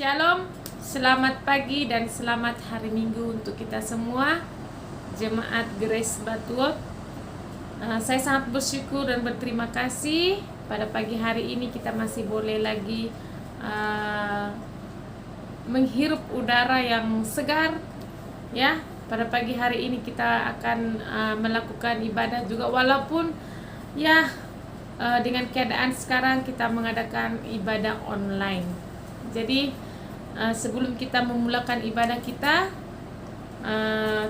Shalom, selamat pagi dan selamat hari Minggu untuk kita semua Jemaat Grace Batuot. Saya sangat bersyukur dan berterima kasih pada pagi hari ini kita masih boleh lagi menghirup udara yang segar. Ya, pada pagi hari ini kita akan melakukan ibadah juga walaupun ya dengan keadaan sekarang kita mengadakan ibadah online. Jadi sebelum kita memulakan ibadah kita,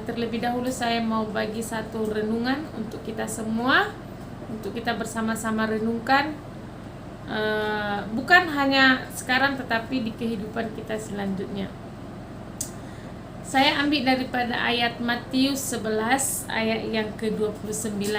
terlebih dahulu saya mau bagi satu renungan untuk kita semua, untuk kita bersama-sama renungkan, bukan hanya sekarang tetapi di kehidupan kita selanjutnya. Saya ambil daripada ayat Matius 11 ayat yang ke-29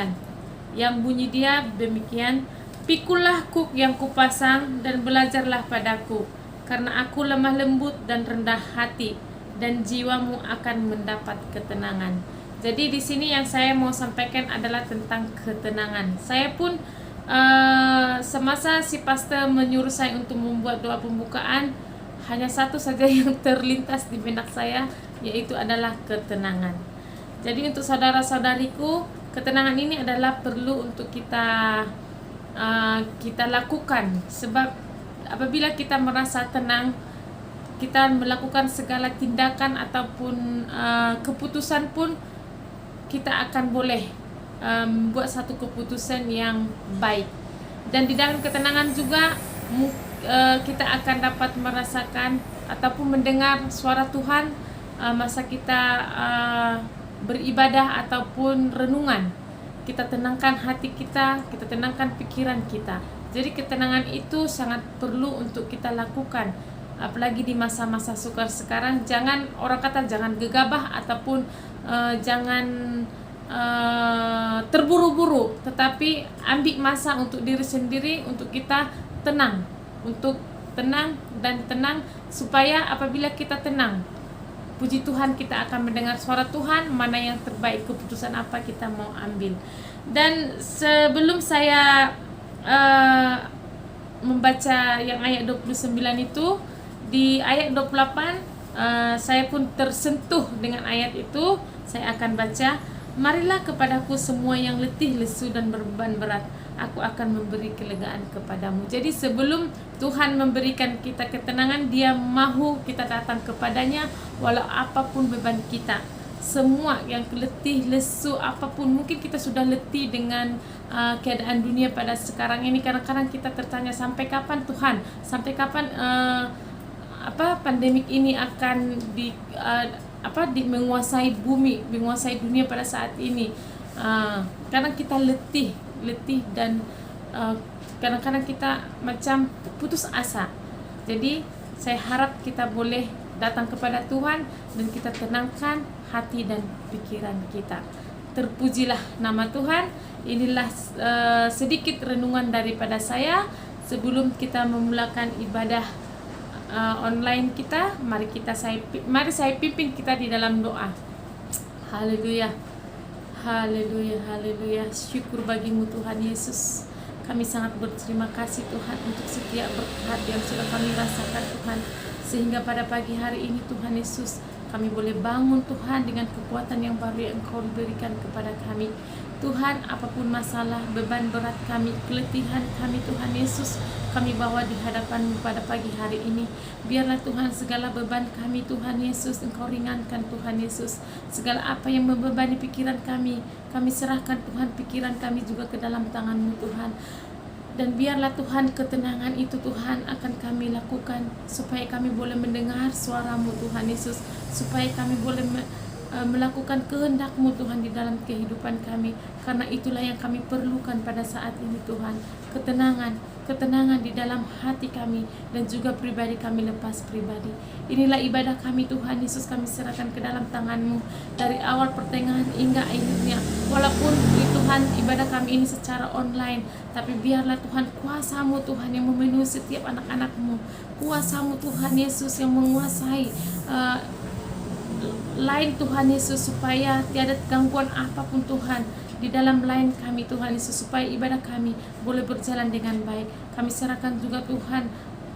yang bunyi dia demikian, "Pikulah kuk yang kupasang dan belajarlah padaku, karena aku lemah lembut dan rendah hati, dan jiwamu akan mendapat ketenangan." Jadi di sini yang saya mau sampaikan adalah tentang ketenangan. Saya pun semasa si pastor menyuruh saya untuk membuat doa pembukaan, hanya satu saja yang terlintas di benak saya, yaitu adalah ketenangan. Jadi untuk saudara-saudariku, ketenangan ini adalah perlu untuk kita lakukan, sebab apabila kita merasa tenang, kita melakukan segala tindakan ataupun keputusan pun kita akan boleh buat satu keputusan yang baik. Dan di dalam ketenangan juga kita akan dapat merasakan ataupun mendengar suara Tuhan masa kita beribadah ataupun renungan. Kita tenangkan hati kita tenangkan pikiran kita. Jadi ketenangan itu sangat perlu untuk kita lakukan. Apalagi di masa-masa sukar sekarang, orang kata jangan gegabah ataupun jangan terburu-buru, tetapi ambil masa untuk diri sendiri, untuk kita tenang, supaya apabila kita tenang, puji Tuhan, kita akan mendengar suara Tuhan, mana yang terbaik, keputusan apa kita mau ambil. Dan sebelum saya membaca yang ayat 29 itu, di ayat 28 saya pun tersentuh dengan ayat itu. Saya akan baca, marilah kepadaku semua yang letih, lesu dan berbeban berat, aku akan memberi kelegaan kepadamu. Jadi sebelum Tuhan memberikan kita ketenangan, Dia mahu kita datang kepadanya walau apapun beban kita. Semua yang letih, lesu, apapun, mungkin kita sudah letih dengan keadaan dunia pada sekarang ini. Kadang-kadang kita tertanya, sampai kapan Tuhan? Sampai kapan pandemik ini akan menguasai bumi, menguasai dunia pada saat ini? Kadang kita letih dan kadang-kadang kita macam putus asa. Jadi saya harap kita boleh datang kepada Tuhan dan kita tenangkan hati dan pikiran kita. Terpujilah nama Tuhan. Inilah sedikit renungan daripada saya sebelum kita memulakan ibadah online kita. Mari saya pimpin kita di dalam doa. Haleluya, haleluya, haleluya. Syukur bagimu Tuhan Yesus. Kami sangat berterima kasih Tuhan untuk setiap berkat yang sudah kami rasakan Tuhan, sehingga pada pagi hari ini Tuhan Yesus, kami boleh bangun Tuhan dengan kekuatan yang baru yang Engkau berikan kepada kami. Tuhan, apapun masalah, beban berat kami, keletihan kami Tuhan Yesus, kami bawa di hadapan-Mu pada pagi hari ini. Biarlah Tuhan segala beban kami Tuhan Yesus Engkau ringankan Tuhan Yesus. Segala apa yang membebani pikiran kami serahkan Tuhan pikiran kami juga ke dalam tangan-Mu Tuhan. Dan biarlah Tuhan ketenangan itu Tuhan akan kami lakukan, supaya kami boleh mendengar suara-Mu Tuhan Yesus, supaya kami boleh melakukan kehendak-Mu Tuhan di dalam kehidupan kami. Karena itulah yang kami perlukan pada saat ini Tuhan, ketenangan di dalam hati kami dan juga pribadi kami lepas pribadi. Inilah ibadah kami Tuhan Yesus, kami serahkan ke dalam tangan-Mu dari awal pertengahan hingga akhirnya. Walaupun Tuhan ibadah kami ini secara online, tapi biarlah Tuhan kuasa-Mu Tuhan yang memenuhi setiap anak-anak-Mu, kuasa-Mu Tuhan Yesus yang menguasai lain Tuhan Yesus, supaya tiada gangguan apapun Tuhan di dalam lain kami Tuhan Yesus, supaya ibadah kami boleh berjalan dengan baik. Kami serahkan juga Tuhan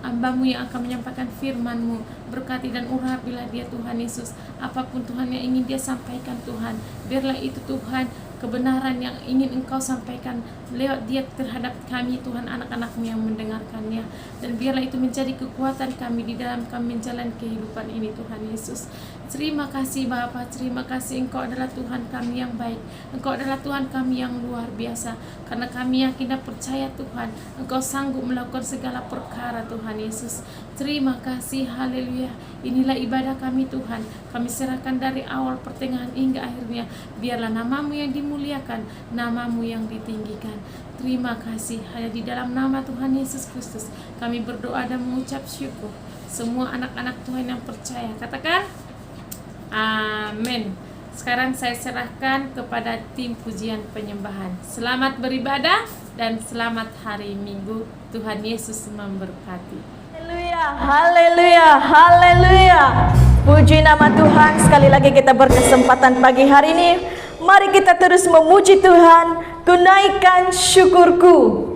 hamba-Mu yang akan menyampaikan firman-Mu, berkati dan urapilah dia Tuhan Yesus. Apapun Tuhan yang ingin dia sampaikan Tuhan, biarlah itu Tuhan kebenaran yang ingin Engkau sampaikan lewat dia terhadap kami Tuhan, anak-anak-Mu yang mendengarkannya. Dan biarlah itu menjadi kekuatan kami di dalam kami menjalani kehidupan ini Tuhan Yesus. Terima kasih Bapa, terima kasih Engkau adalah Tuhan kami yang baik, Engkau adalah Tuhan kami yang luar biasa. Karena kami yakin dan percaya Tuhan, Engkau sanggup melakukan segala perkara Tuhan Yesus. Terima kasih, haleluya. Inilah ibadah kami Tuhan, kami serahkan dari awal pertengahan hingga akhirnya. Biarlah nama-Mu yang dimuliakan, nama-Mu yang ditinggikan. Terima kasih, hanya di dalam nama Tuhan Yesus Kristus kami berdoa dan mengucap syukur. Semua anak-anak Tuhan yang percaya katakan amin. Sekarang saya serahkan kepada tim pujian penyembahan. Selamat beribadah dan selamat hari Minggu. Tuhan Yesus memberkati. Haleluya, haleluya, haleluya. Puji nama Tuhan. Sekali lagi kita berkesempatan pagi hari ini. Mari kita terus memuji Tuhan. Tunaikan syukurku.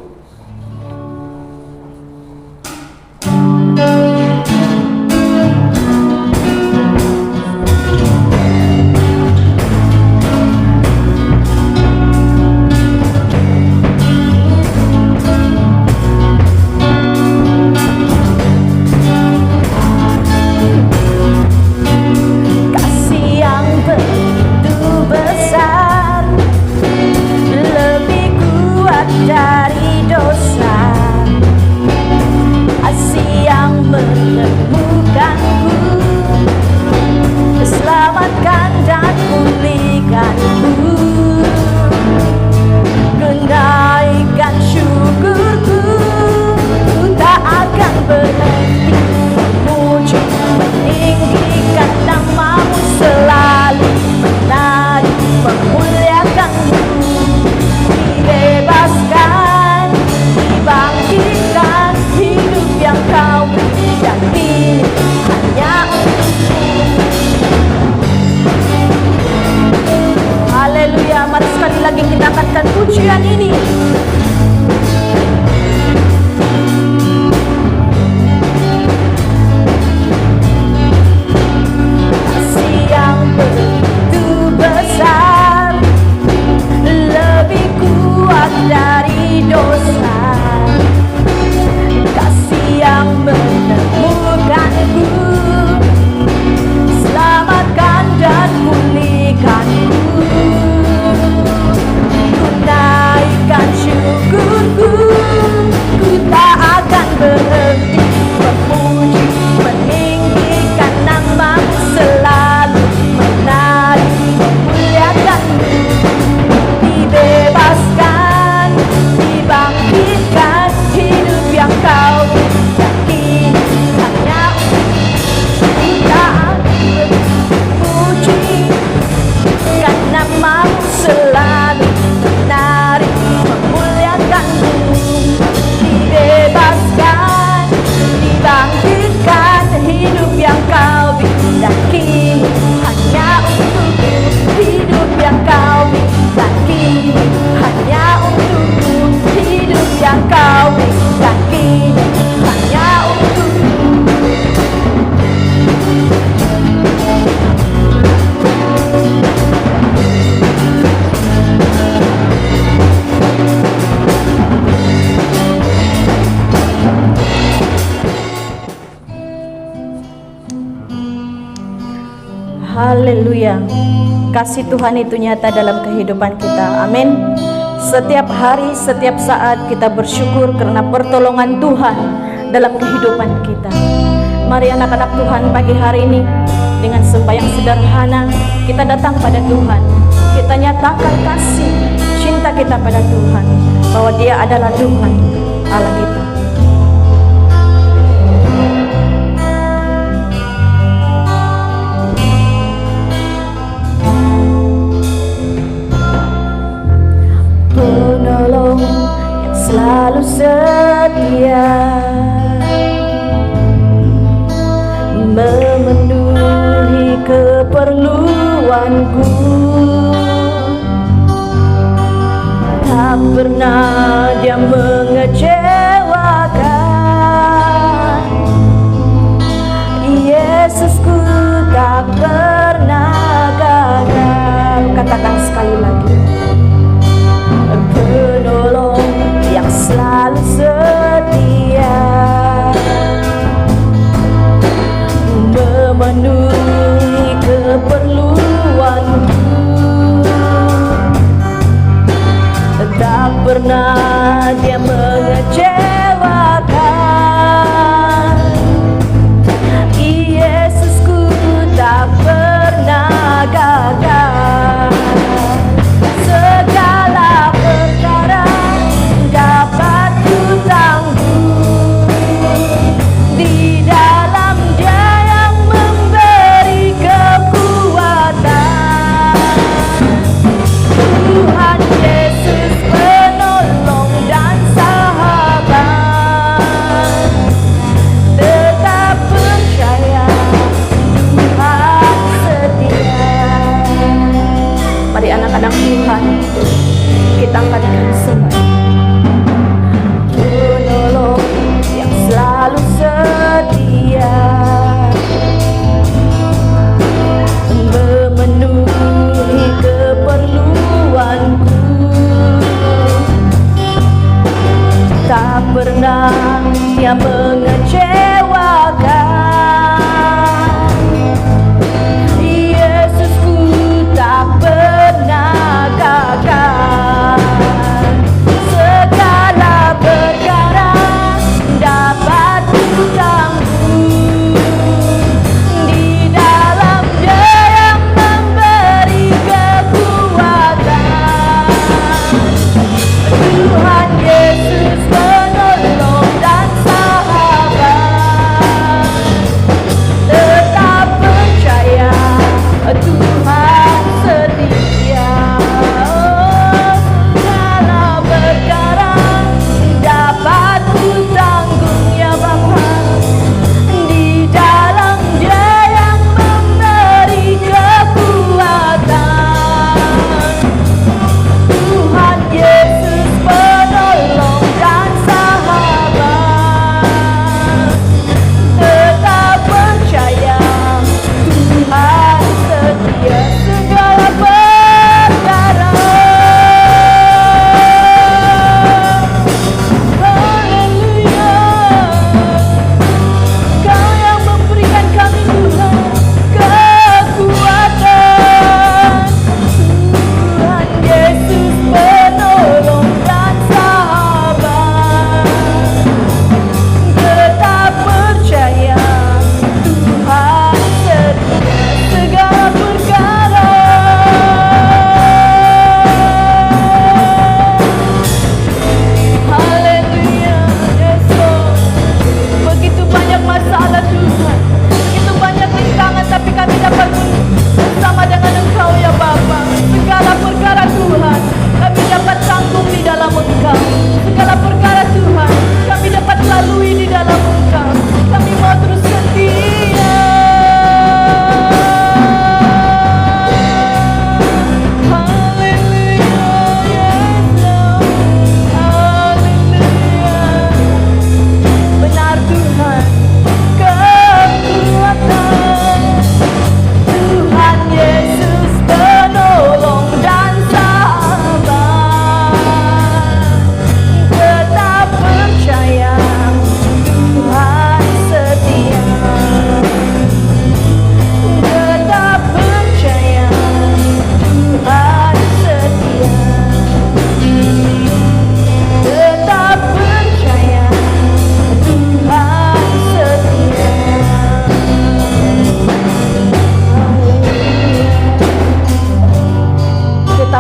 angkatkan pujian ini. Kasih yang begitu besar, lebih kuat dari dosa. Kasih yang menemukanku, selamatkan dan pulihkanku. Ku naikkan syukurku, ku tak akan berhenti memuji, meninggikan namamu, selalu menari, memuliakanmu. Dibebaskan, dibangkitkan, hidup yang kau beri hanya kita puji, kan namamu, selalu menari, memuliakanmu. Dibebaskan, dibangkitkan, hidup yang kau beri hanya untukku, hidup yang kau beri hanya untukku, hidup yang kau beri hanya untukku. Haleluya. Kasih Tuhan itu nyata dalam kehidupan kita. Amin. Setiap hari, setiap saat kita bersyukur karena pertolongan Tuhan dalam kehidupan kita. Mari anak-anak Tuhan, pagi hari ini dengan sembahyang sederhana kita datang pada Tuhan. Kita nyatakan kasih, cinta kita pada Tuhan, bahwa Dia adalah Tuhan Allah kita. Penolong yang selalu setia, memenuhi keperluanku, tak pernah Dia mengecewakan. Yesusku tak pernah gagal. Katakan sekali lagi. Penolong yang selalu setia, memenuhi keperluanku, tak pernah Dia mengecewakan. Yesusku tak pernah gagal. Segala perkara dapat ku tanggung di dalam Dia yang memberi kekuatan. Tuhan Yesus penolong dan sahabat, tetap percaya Tuhan setia. Mari anak-anak Tuhan, kita angkatkan sembahyang. Penolong yang selalu setia, memenuhi keperluanku, tak pernah Dia mengecewakan. Yesusku tak pernah gagal.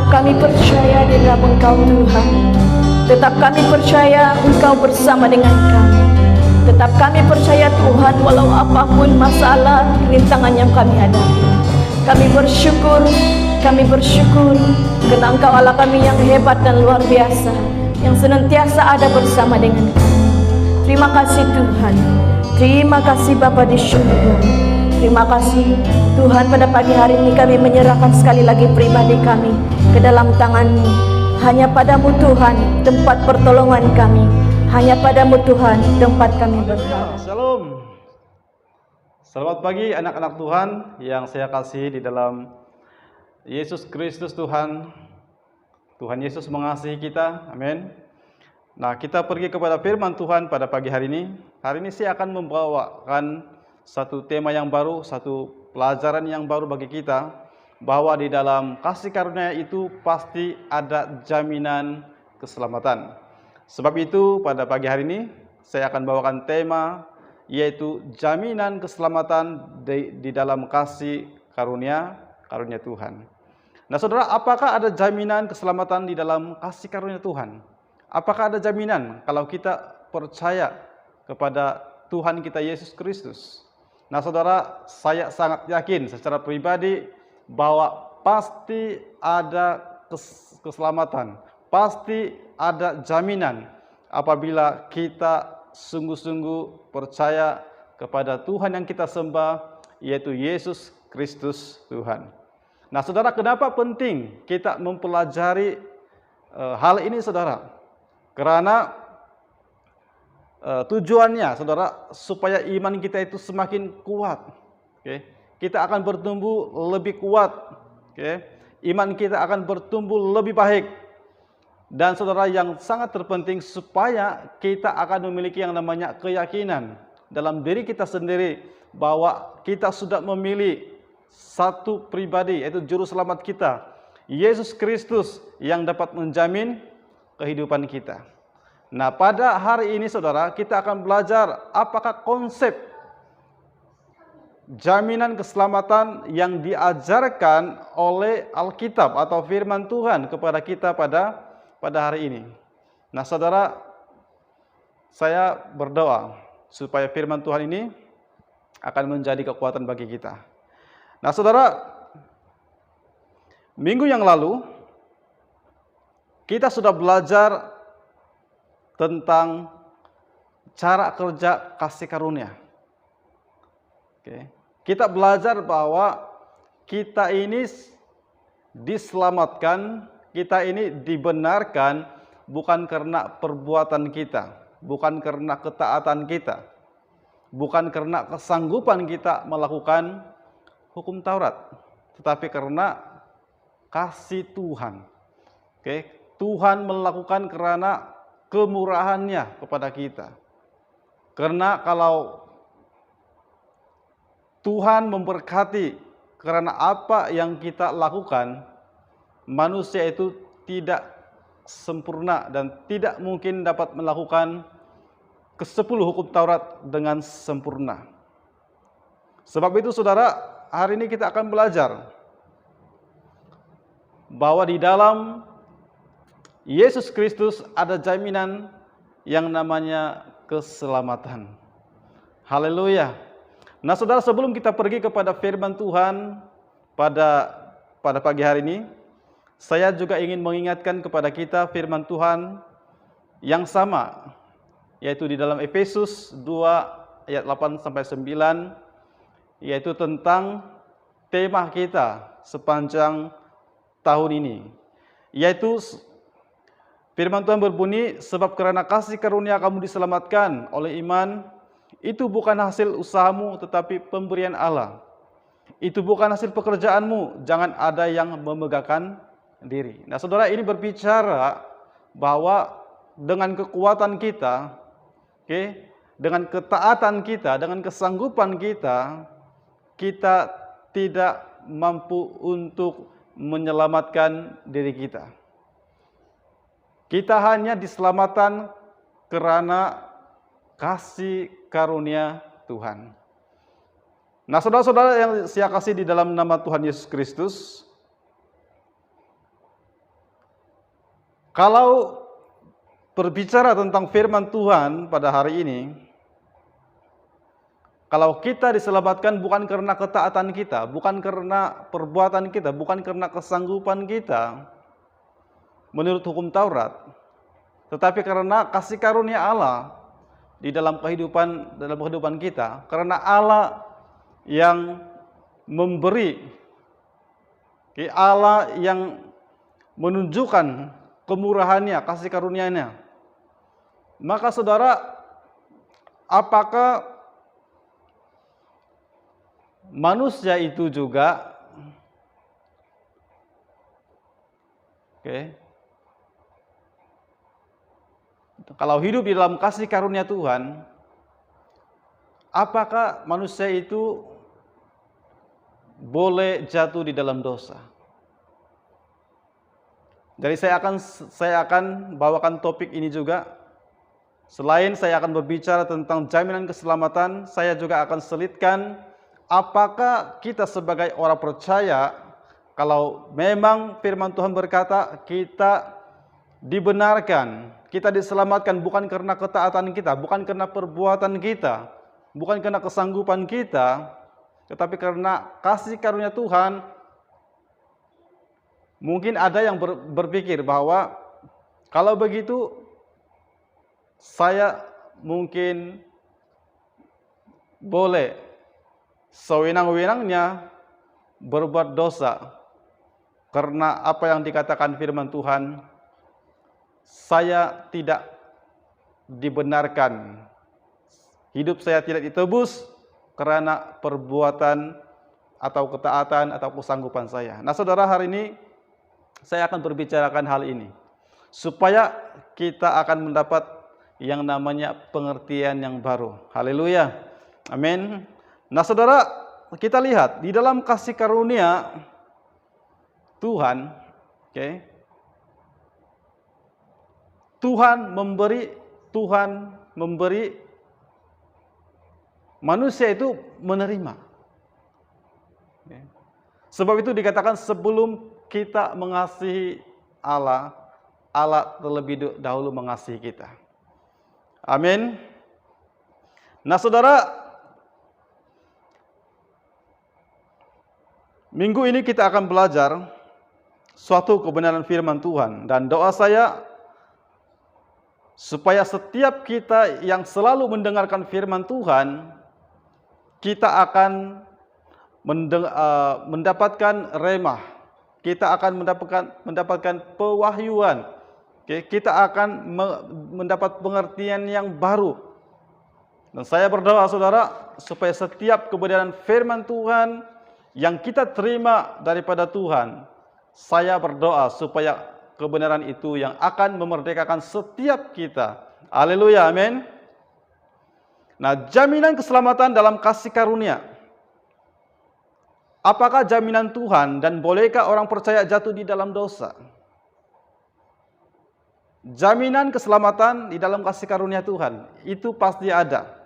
Tetap kami percaya di dalam Engkau Tuhan. Tetap kami percaya Engkau bersama dengan kami. Tetap kami percaya Tuhan, walau apapun masalah, rintangan yang kami hadapi, kami bersyukur karena Engkau Allah kami yang hebat dan luar biasa, yang senantiasa ada bersama dengan kami. Terima kasih Tuhan. Terima kasih Bapa di surga. Terima kasih Tuhan, pada pagi hari ini kami menyerahkan sekali lagi pribadi kami ke dalam tangan-Mu. Hanya Padamu Tuhan tempat pertolongan kami. Hanya Padamu Tuhan tempat kami berharap. Shalom. Selamat pagi anak-anak Tuhan yang saya kasih di dalam Yesus Kristus Tuhan. Tuhan Yesus mengasihi kita. Amin. Nah, kita pergi kepada firman Tuhan pada pagi hari ini. Hari ini saya akan membawakan satu tema yang baru, satu pelajaran yang baru bagi kita, bahwa di dalam kasih karunia itu pasti ada jaminan keselamatan. Sebab itu pada pagi hari ini saya akan bawakan tema, yaitu jaminan keselamatan di dalam kasih karunia Tuhan. Nah saudara, apakah ada jaminan keselamatan di dalam kasih karunia Tuhan? Apakah ada jaminan kalau kita percaya kepada Tuhan kita Yesus Kristus? Nah saudara, saya sangat yakin secara pribadi bahwa pasti ada keselamatan, pasti ada jaminan apabila kita sungguh-sungguh percaya kepada Tuhan yang kita sembah, yaitu Yesus Kristus Tuhan. Nah saudara, kenapa penting kita mempelajari hal ini saudara? Karena tujuannya saudara, supaya iman kita itu semakin kuat. Okay? Kita akan bertumbuh lebih kuat. Okay? Iman kita akan bertumbuh lebih baik. Dan saudara, yang sangat terpenting supaya kita akan memiliki yang namanya keyakinan dalam diri kita sendiri, bahwa kita sudah memilih satu pribadi, yaitu juru selamat kita, Yesus Kristus, yang dapat menjamin kehidupan kita. Nah pada hari ini saudara, kita akan belajar apakah konsep jaminan keselamatan yang diajarkan oleh Alkitab atau firman Tuhan kepada kita pada hari ini. Nah saudara, saya berdoa supaya firman Tuhan ini akan menjadi kekuatan bagi kita. Nah saudara, minggu yang lalu kita sudah belajar tentang cara kerja kasih karunia. Oke. Kita belajar bahwa kita ini diselamatkan, kita ini dibenarkan bukan karena perbuatan kita, bukan karena ketaatan kita, bukan karena kesanggupan kita melakukan hukum Taurat, tetapi karena kasih Tuhan. Oke, Tuhan melakukan karena kemurahannya kepada kita. Karena kalau Tuhan memberkati karena apa yang kita lakukan, manusia itu tidak sempurna dan tidak mungkin dapat melakukan ke-10 hukum Taurat dengan sempurna. Sebab itu saudara, hari ini kita akan belajar bahwa di dalam Yesus Kristus ada jaminan yang namanya keselamatan. Haleluya. Nah saudara, sebelum kita pergi kepada firman Tuhan pada pagi hari ini, saya juga ingin mengingatkan kepada kita firman Tuhan yang sama, yaitu di dalam Efesus 2 ayat 8-9, yaitu tentang tema kita sepanjang tahun ini, yaitu firman Tuhan berbunyi, sebab karena kasih karunia kamu diselamatkan oleh iman, itu bukan hasil usahamu tetapi pemberian Allah. Itu bukan hasil pekerjaanmu, jangan ada yang memegahkan diri. Nah saudara, ini berbicara bahwa dengan kekuatan kita, dengan ketaatan kita, dengan kesanggupan kita, kita tidak mampu untuk menyelamatkan diri kita. Kita hanya diselamatkan karena kasih karunia Tuhan. Nah saudara-saudara yang saya kasih di dalam nama Tuhan Yesus Kristus, Kalau berbicara tentang firman Tuhan pada hari ini, kalau kita diselamatkan bukan karena ketaatan kita, bukan karena perbuatan kita, bukan karena kesanggupan kita menurut hukum Taurat, tetapi karena kasih karunia Allah di dalam kehidupan kita, karena Allah yang memberi, Allah yang menunjukkan kemurahannya, kasih karunia-Nya. Maka saudara, apakah manusia itu juga kalau hidup di dalam kasih karunia Tuhan, apakah manusia itu boleh jatuh di dalam dosa? Jadi saya akan bawakan topik ini juga. Selain saya akan berbicara tentang jaminan keselamatan, saya juga akan selitkan apakah kita sebagai orang percaya, kalau memang firman Tuhan berkata kita dibenarkan, kita diselamatkan bukan karena ketaatan kita, bukan karena perbuatan kita, bukan karena kesanggupan kita, tetapi karena kasih karunia Tuhan. Mungkin ada yang berpikir bahwa kalau begitu saya mungkin boleh sewenang-wenangnya berbuat dosa, karena apa yang dikatakan firman Tuhan, saya tidak dibenarkan, hidup saya tidak ditebus karena perbuatan atau ketaatan atau kesanggupan saya. Nah saudara, hari ini saya akan berbicarakan hal ini supaya kita akan mendapat yang namanya pengertian yang baru. Haleluya. Amin. Nah saudara, kita lihat di dalam kasih karunia Tuhan, Tuhan memberi, manusia itu menerima. Sebab itu dikatakan sebelum kita mengasihi Allah, Allah terlebih dahulu mengasihi kita. Amin. Nah saudara, minggu ini kita akan belajar suatu kebenaran firman Tuhan, dan doa saya supaya setiap kita yang selalu mendengarkan firman Tuhan, kita akan mendapatkan remah, kita akan mendapatkan pewahyuan, kita akan mendapat pengertian yang baru. Dan saya berdoa saudara, supaya setiap kebenaran firman Tuhan yang kita terima daripada Tuhan, saya berdoa supaya kebenaran itu yang akan memerdekakan setiap kita. Haleluya, amin. Nah, jaminan keselamatan dalam kasih karunia. Apakah jaminan Tuhan, dan bolehkah orang percaya jatuh di dalam dosa? Jaminan keselamatan di dalam kasih karunia Tuhan itu pasti ada.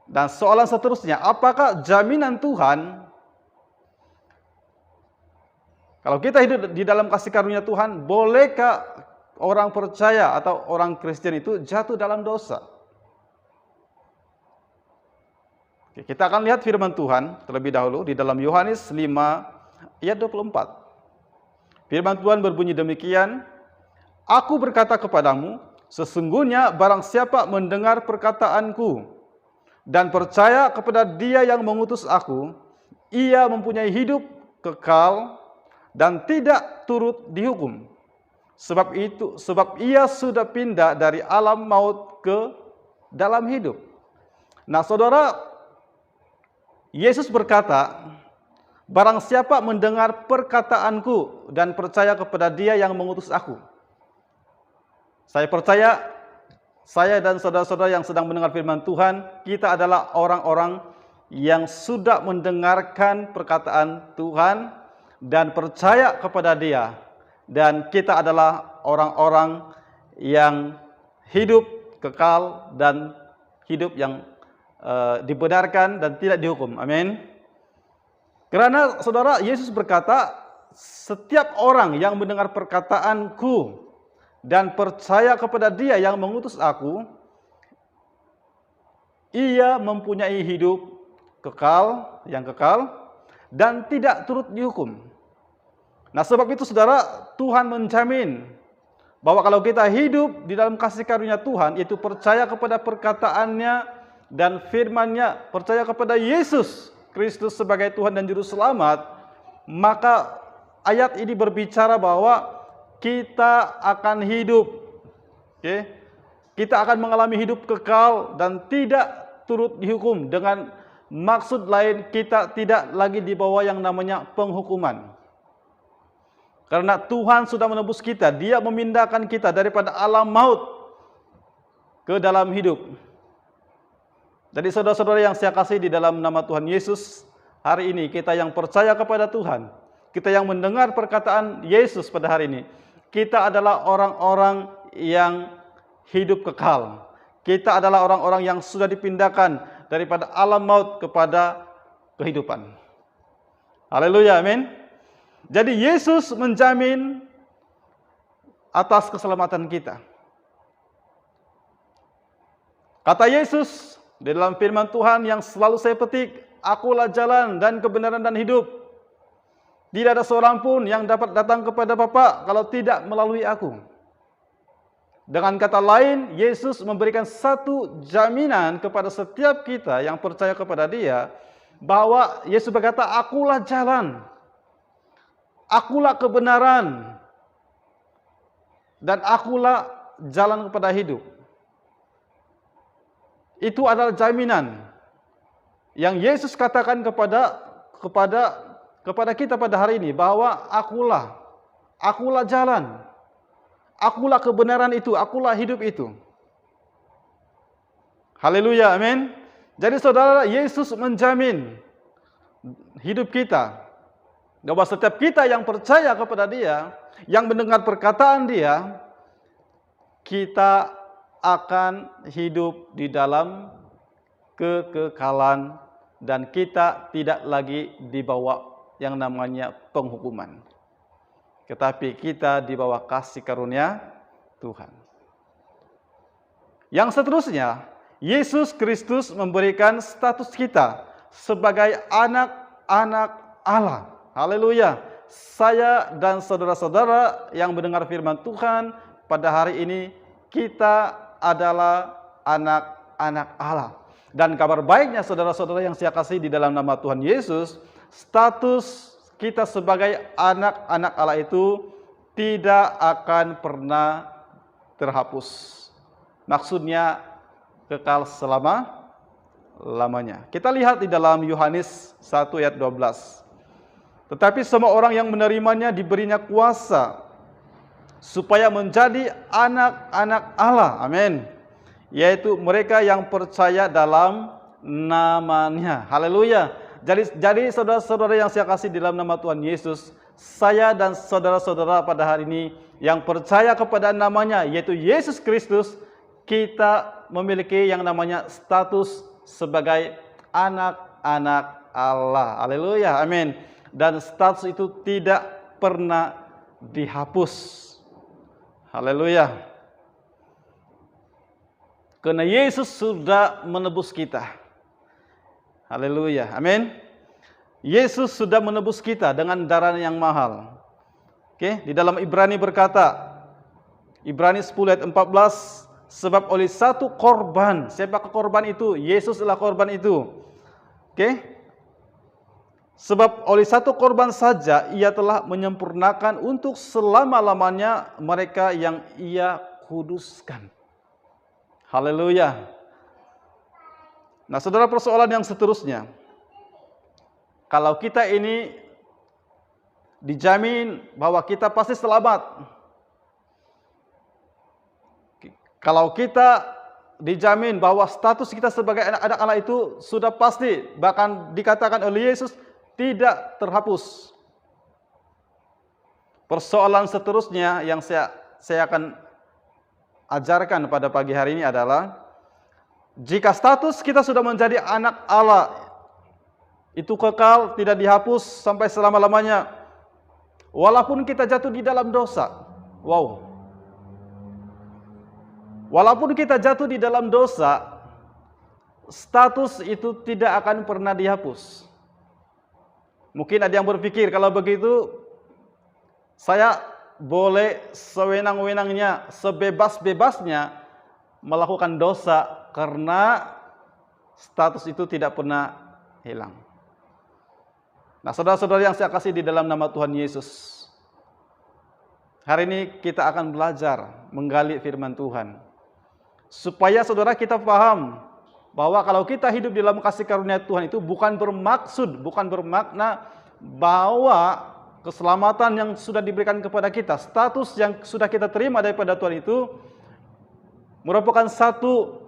Dan soalan seterusnya, apakah jaminan Tuhan, kalau kita hidup di dalam kasih karunia Tuhan, bolehkah orang percaya atau orang Kristen itu jatuh dalam dosa? Kita akan lihat firman Tuhan terlebih dahulu di dalam Yohanes 5 ayat 24. Firman Tuhan berbunyi demikian, Aku berkata kepadamu, sesungguhnya barang siapa mendengar perkataanku dan percaya kepada Dia yang mengutus aku, ia mempunyai hidup kekal dan tidak turut dihukum. Sebab ia sudah pindah dari alam maut ke dalam hidup. Nah saudara, Yesus berkata, barang siapa mendengar perkataanku dan percaya kepada Dia yang mengutus aku. Saya percaya, saya dan saudara-saudara yang sedang mendengar firman Tuhan, kita adalah orang-orang yang sudah mendengarkan perkataan Tuhan dan percaya kepada Dia. Dan kita adalah orang-orang yang hidup kekal dan hidup yang dibenarkan dan tidak dihukum. Amin. Karena saudara, Yesus berkata, setiap orang yang mendengar perkataanku dan percaya kepada Dia yang mengutus aku, ia mempunyai hidup kekal, yang kekal, dan tidak turut dihukum. Nah, sebab itu saudara, Tuhan menjamin bahwa kalau kita hidup di dalam kasih karunia Tuhan, yaitu percaya kepada perkataannya dan firman-Nya, percaya kepada Yesus Kristus sebagai Tuhan dan Juru Selamat, maka ayat ini berbicara bahwa kita akan hidup, kita akan mengalami hidup kekal dan tidak turut dihukum. Dengan maksud lain, kita tidak lagi di bawah yang namanya penghukuman. Karena Tuhan sudah menebus kita, Dia memindahkan kita daripada alam maut ke dalam hidup. Jadi saudara-saudara yang saya kasih di dalam nama Tuhan Yesus, hari ini kita yang percaya kepada Tuhan, kita yang mendengar perkataan Yesus pada hari ini, kita adalah orang-orang yang hidup kekal. Kita adalah orang-orang yang sudah dipindahkan daripada alam maut kepada kehidupan. Haleluya, amin. Jadi Yesus menjamin atas keselamatan kita. Kata Yesus di dalam firman Tuhan yang selalu saya petik, akulah jalan dan kebenaran dan hidup. Tidak ada seorang pun yang dapat datang kepada Bapa kalau tidak melalui aku. Dengan kata lain, Yesus memberikan satu jaminan kepada setiap kita yang percaya kepada Dia, bahwa Yesus berkata, akulah jalan, akulah kebenaran, dan akulah jalan kepada hidup. Itu adalah jaminan yang Yesus katakan kepada kita pada hari ini, bahwa akulah jalan, akulah kebenaran itu, akulah hidup itu. Haleluya, amin. Jadi saudara, Yesus menjamin hidup kita, bahwa setiap kita yang percaya kepada Dia, yang mendengar perkataan Dia, kita akan hidup di dalam kekekalan dan kita tidak lagi dibawa yang namanya penghukuman, tetapi kita di bawah kasih karunia Tuhan. Yang seterusnya, Yesus Kristus memberikan status kita sebagai anak-anak Allah. Haleluya. Saya dan saudara-saudara yang mendengar firman Tuhan pada hari ini, kita adalah anak-anak Allah. Dan kabar baiknya saudara-saudara yang saya kasih di dalam nama Tuhan Yesus, status kita sebagai anak-anak Allah itu tidak akan pernah terhapus. Maksudnya kekal selama-lamanya. Kita lihat di dalam Yohanes 1 ayat 12. Tetapi semua orang yang menerimanya diberinya kuasa supaya menjadi anak-anak Allah. Amin. Yaitu mereka yang percaya dalam namanya. Haleluya. Jadi saudara-saudara yang saya kasih di dalam nama Tuhan Yesus, saya dan saudara-saudara pada hari ini yang percaya kepada namanya, yaitu Yesus Kristus, kita memiliki yang namanya status sebagai anak-anak Allah. Haleluya. Amin. Dan status itu tidak pernah dihapus. Haleluya. Karena Yesus sudah menebus kita. Haleluya. Amin. Yesus sudah menebus kita dengan darah yang mahal. Oke, di dalam Ibrani berkata, Ibrani 10 ayat 14, sebab oleh satu korban, siapa korban itu? Yesus adalah korban itu. Oke? Sebab oleh satu korban saja ia telah menyempurnakan untuk selama-lamanya mereka yang Ia kuduskan. Haleluya. Nah, saudara, persoalan yang seterusnya, kalau kita ini dijamin bahwa kita pasti selamat, kalau kita dijamin bahwa status kita sebagai anak-anak Allah itu sudah pasti, bahkan dikatakan oleh Yesus tidak terhapus. Persoalan seterusnya yang saya akan ajarkan pada pagi hari ini adalah, jika status kita sudah menjadi anak Allah, itu kekal, tidak dihapus sampai selama-lamanya, Walaupun kita jatuh di dalam dosa. Wow. Walaupun kita jatuh di dalam dosa, status itu tidak akan pernah dihapus. Mungkin ada yang berpikir, kalau begitu saya boleh sewenang-wenangnya, sebebas-bebasnya melakukan dosa karena status itu tidak pernah hilang. Nah, saudara-saudara yang saya kasih di dalam nama Tuhan Yesus, hari ini kita akan belajar menggali firman Tuhan, supaya saudara kita paham bahwa kalau kita hidup di dalam kasih karunia Tuhan itu bukan bermakna bahwa keselamatan yang sudah diberikan kepada kita, status yang sudah kita terima daripada Tuhan itu merupakan satu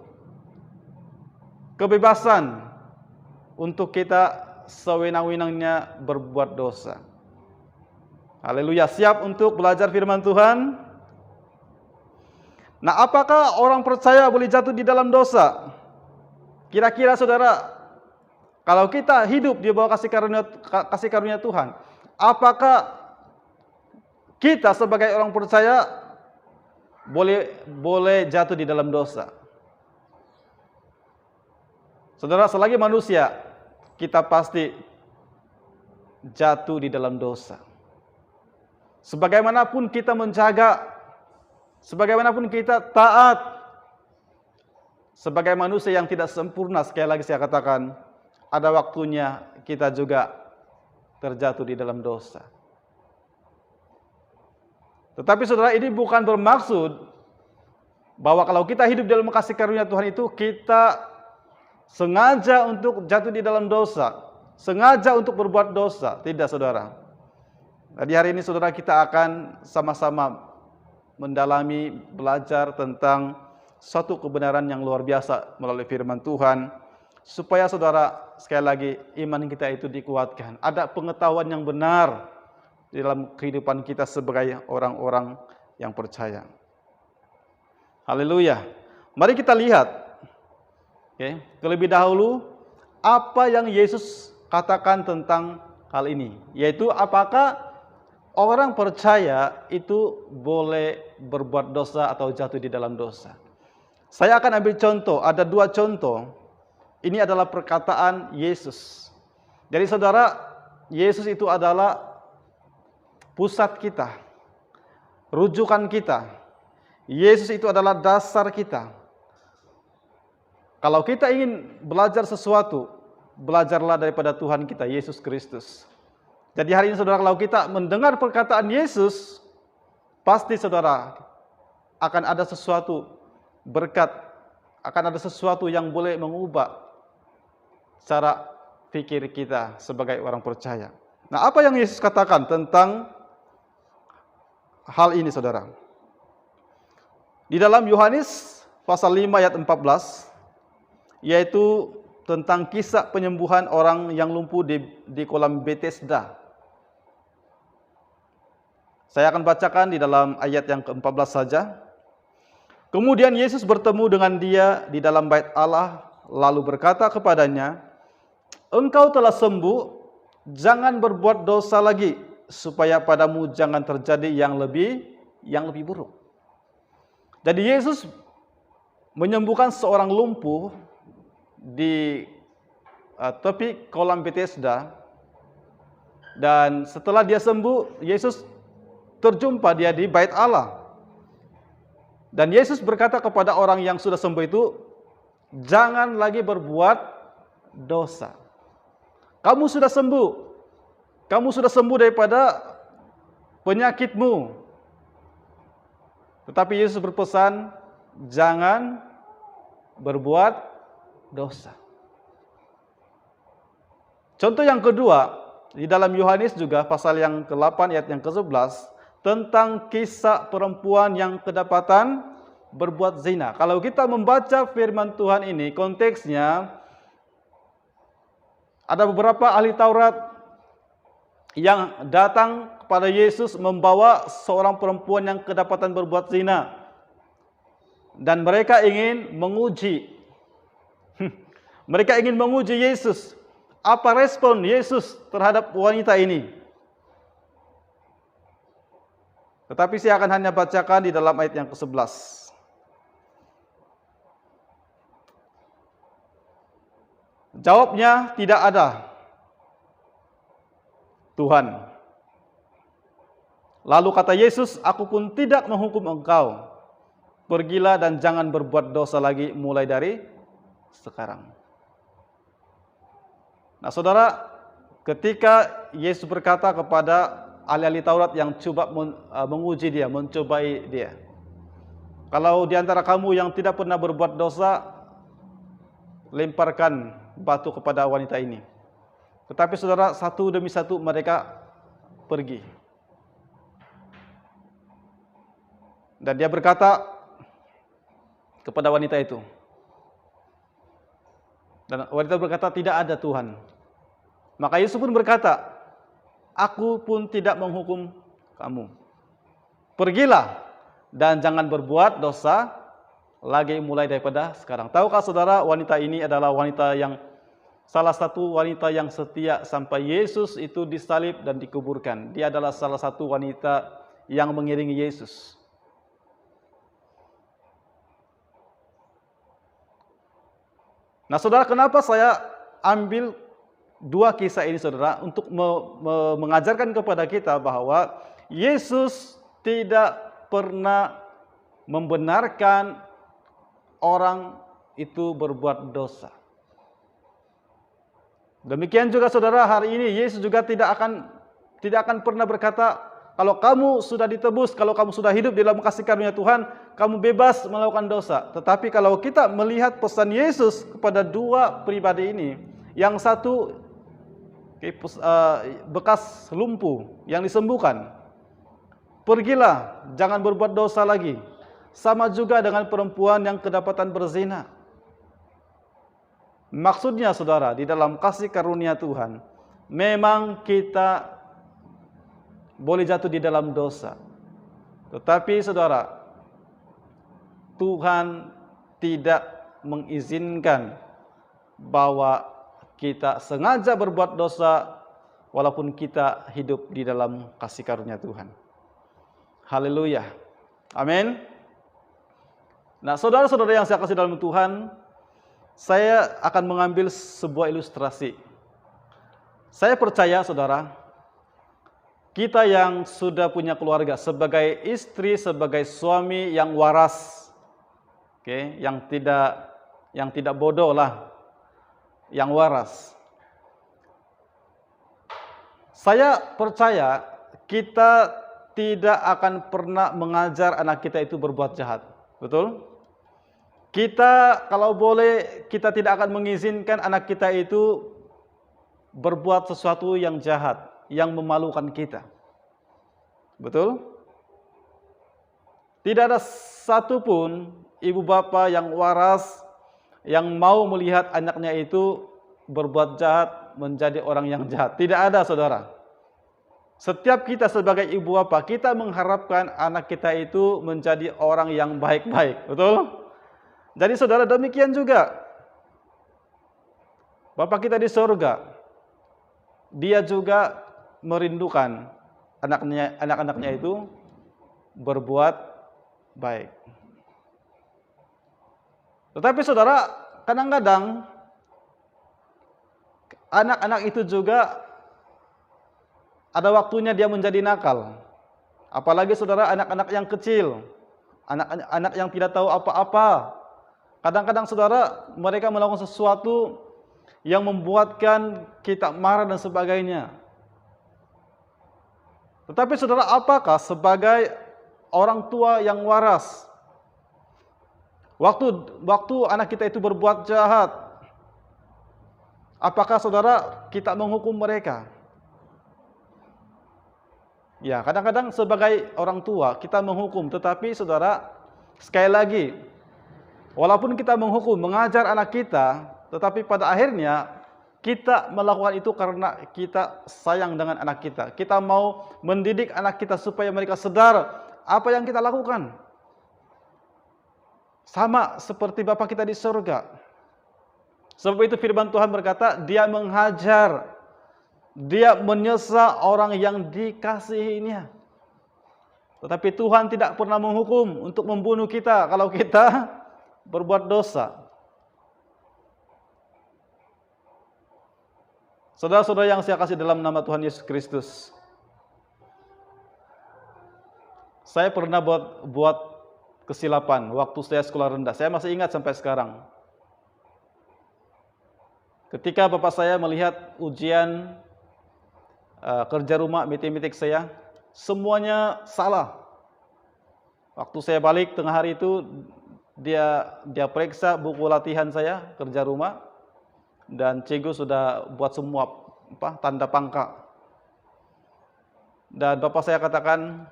kebebasan untuk kita sewenang-wenangnya berbuat dosa. Haleluya, siap untuk belajar firman Tuhan? Nah, apakah orang percaya boleh jatuh di dalam dosa? Kira-kira saudara, kalau kita hidup di bawah kasih karunia Tuhan, apakah kita sebagai orang percaya boleh jatuh di dalam dosa? Saudara, selagi manusia, kita pasti jatuh di dalam dosa. Sebagaimanapun kita menjaga, sebagaimanapun kita taat, sebagai manusia yang tidak sempurna, sekali lagi saya katakan, ada waktunya kita juga terjatuh di dalam dosa. Tetapi saudara, ini bukan bermaksud bahwa kalau kita hidup dalam kasih karunia Tuhan itu kita sengaja untuk jatuh di dalam dosa, sengaja untuk berbuat dosa. Tidak, saudara. Jadi hari ini saudara, kita akan sama-sama mendalami, belajar tentang satu kebenaran yang luar biasa melalui firman Tuhan, supaya saudara, sekali lagi, iman kita itu dikuatkan. Ada pengetahuan yang benar di dalam kehidupan kita sebagai orang-orang yang percaya. Haleluya. Mari kita lihat. Terlebih dahulu, apa yang Yesus katakan tentang hal ini, yaitu apakah orang percaya itu boleh berbuat dosa atau jatuh di dalam dosa. Saya akan ambil contoh, ada dua contoh. Ini adalah perkataan Yesus. Jadi saudara, Yesus itu adalah pusat kita, rujukan kita. Yesus itu adalah dasar kita. Kalau kita ingin belajar sesuatu, belajarlah daripada Tuhan kita, Yesus Kristus. Jadi hari ini saudara, kalau kita mendengar perkataan Yesus, pasti saudara akan ada sesuatu berkat, akan ada sesuatu yang boleh mengubah cara pikir kita sebagai orang percaya. Nah, apa yang Yesus katakan tentang hal ini saudara? Di dalam Yohanes pasal 5 ayat 14, yaitu tentang kisah penyembuhan orang yang lumpuh di kolam Bethesda. Saya akan bacakan di dalam ayat yang ke-14 saja. Kemudian Yesus bertemu dengan dia di dalam bait Allah, lalu berkata kepadanya, "Engkau telah sembuh, jangan berbuat dosa lagi, supaya padamu jangan terjadi yang lebih buruk." Jadi Yesus menyembuhkan seorang lumpuh di tepi kolam Bethesda, dan setelah dia sembuh, Yesus terjumpa dia di bait Allah. Dan Yesus berkata kepada orang yang sudah sembuh itu, jangan lagi berbuat dosa. Kamu sudah sembuh. Kamu sudah sembuh daripada penyakitmu. Tetapi Yesus berpesan, jangan berbuat dosa. Contoh yang kedua, di dalam Yohanes juga pasal yang ke-8 ayat yang ke-11, tentang kisah perempuan yang kedapatan berbuat zina. Kalau kita membaca firman Tuhan ini, konteksnya ada beberapa ahli Taurat yang datang kepada Yesus membawa seorang perempuan yang kedapatan berbuat zina, dan mereka ingin menguji Yesus. Apa respon Yesus terhadap wanita ini? Tetapi saya akan hanya bacakan di dalam ayat yang ke-11. Jawabnya, tidak ada Tuhan. Lalu kata Yesus, aku pun tidak menghukum engkau. Pergilah dan jangan berbuat dosa lagi mulai dari sekarang. Nah saudara, ketika Yesus berkata kepada ahli-ahli Taurat yang coba menguji dia, mencobai dia, kalau di antara kamu yang tidak pernah berbuat dosa, lemparkan batu kepada wanita ini. Tetapi saudara, satu demi satu mereka pergi. Dan dia berkata kepada wanita itu, dan wanita berkata, tidak ada Tuhan. Maka Yesus pun berkata, aku pun tidak menghukum kamu. Pergilah dan jangan berbuat dosa lagi mulai daripada sekarang. Tahukah saudara, wanita ini adalah wanita yang salah satu wanita yang setia sampai Yesus itu disalib dan dikuburkan. Dia adalah salah satu wanita yang mengiringi Yesus. Nah saudara, kenapa saya ambil dua kisah ini saudara untuk mengajarkan kepada kita bahwa Yesus tidak pernah membenarkan orang itu berbuat dosa. Demikian juga saudara, hari ini Yesus juga tidak akan pernah berkata, kalau kamu sudah ditebus, kalau kamu sudah hidup di dalam kasih karunia Tuhan, kamu bebas melakukan dosa. Tetapi kalau kita melihat pesan Yesus kepada dua pribadi ini, yang satu bekas lumpuh yang disembuhkan, pergilah, jangan berbuat dosa lagi. Sama juga dengan perempuan yang kedapatan berzina. Maksudnya saudara, di dalam kasih karunia Tuhan, memang kita boleh jatuh di dalam dosa. Tetapi saudara, Tuhan tidak mengizinkan bahwa kita sengaja berbuat dosa walaupun kita hidup di dalam kasih karunia Tuhan. Haleluya. Amin. Nah, saudara-saudara yang saya kasih dalam Tuhan, saya akan mengambil sebuah ilustrasi. Saya percaya saudara, kita yang sudah punya keluarga, sebagai istri, sebagai suami yang waras, yang tidak bodoh lah, yang waras. Saya percaya kita tidak akan pernah mengajar anak kita itu berbuat jahat. Betul? Kita kalau boleh, kita tidak akan mengizinkan anak kita itu berbuat sesuatu yang jahat, yang memalukan kita. Betul? Tidak ada satupun ibu bapa yang waras yang mau melihat anaknya itu berbuat jahat, menjadi orang yang jahat. Tidak ada saudara. Setiap kita sebagai ibu bapa, kita mengharapkan anak kita itu menjadi orang yang baik-baik. Betul? Jadi saudara, demikian juga Bapa kita di surga, Dia juga merindukan anak-anaknya itu berbuat baik. Tetapi saudara, kadang-kadang anak-anak itu juga ada waktunya dia menjadi nakal. Apalagi saudara, anak-anak yang kecil, anak-anak yang tidak tahu apa-apa. Kadang-kadang saudara, mereka melakukan sesuatu yang membuatkan kita marah dan sebagainya. Tetapi saudara, apakah sebagai orang tua yang waras, waktu anak kita itu berbuat jahat, apakah saudara kita menghukum mereka? Ya, kadang-kadang sebagai orang tua kita menghukum, tetapi saudara, sekali lagi, walaupun kita menghukum, mengajar anak kita, tetapi pada akhirnya kita melakukan itu karena kita sayang dengan anak kita. Kita mau mendidik anak kita supaya mereka sadar apa yang kita lakukan. Sama seperti Bapa kita di surga. Sebab itu firman Tuhan berkata, Dia menghajar, Dia menyesa orang yang dikasihinya. Tetapi Tuhan tidak pernah menghukum untuk membunuh kita kalau kita berbuat dosa. Saudara-saudara yang saya kasih dalam nama Tuhan Yesus Kristus, saya pernah buat kesilapan waktu saya sekolah rendah. Saya masih ingat sampai sekarang. Ketika bapak saya melihat ujian kerja rumah matematik saya, semuanya salah. Waktu saya balik tengah hari itu, dia periksa buku latihan saya kerja rumah, dan cikgu sudah buat semua tanda pangkal. Dan bapak saya katakan,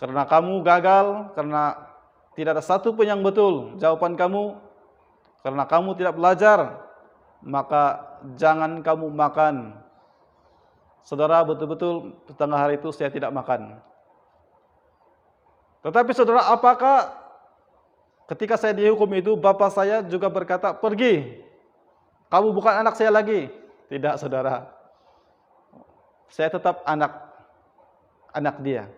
karena kamu gagal, karena tidak ada satu pun yang betul jawaban kamu, karena kamu tidak belajar, maka jangan kamu makan. Saudara, betul-betul tengah hari itu saya tidak makan. Tetapi saudara, apakah ketika saya dihukum itu, bapak saya juga berkata, pergi, kamu bukan anak saya lagi? Tidak, saudara. Saya tetap anak dia.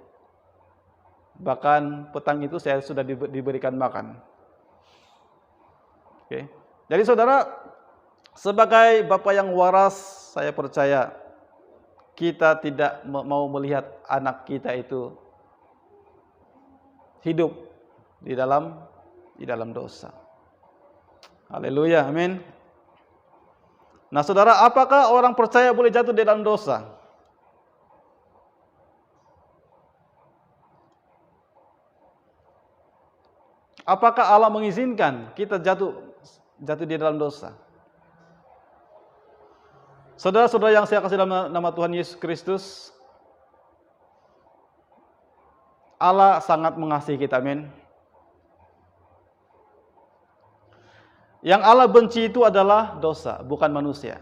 Bahkan petang itu saya sudah diberikan makan. Oke. Jadi saudara, sebagai bapak yang waras, saya percaya kita tidak mau melihat anak kita itu hidup di dalam dosa. Haleluya, amin. Nah saudara, apakah orang percaya boleh jatuh di dalam dosa? Apakah Allah mengizinkan kita jatuh di dalam dosa? Saudara-saudara yang saya kasih dalam nama Tuhan Yesus Kristus, Allah sangat mengasihi kita, amin. Yang Allah benci itu adalah dosa, bukan manusia.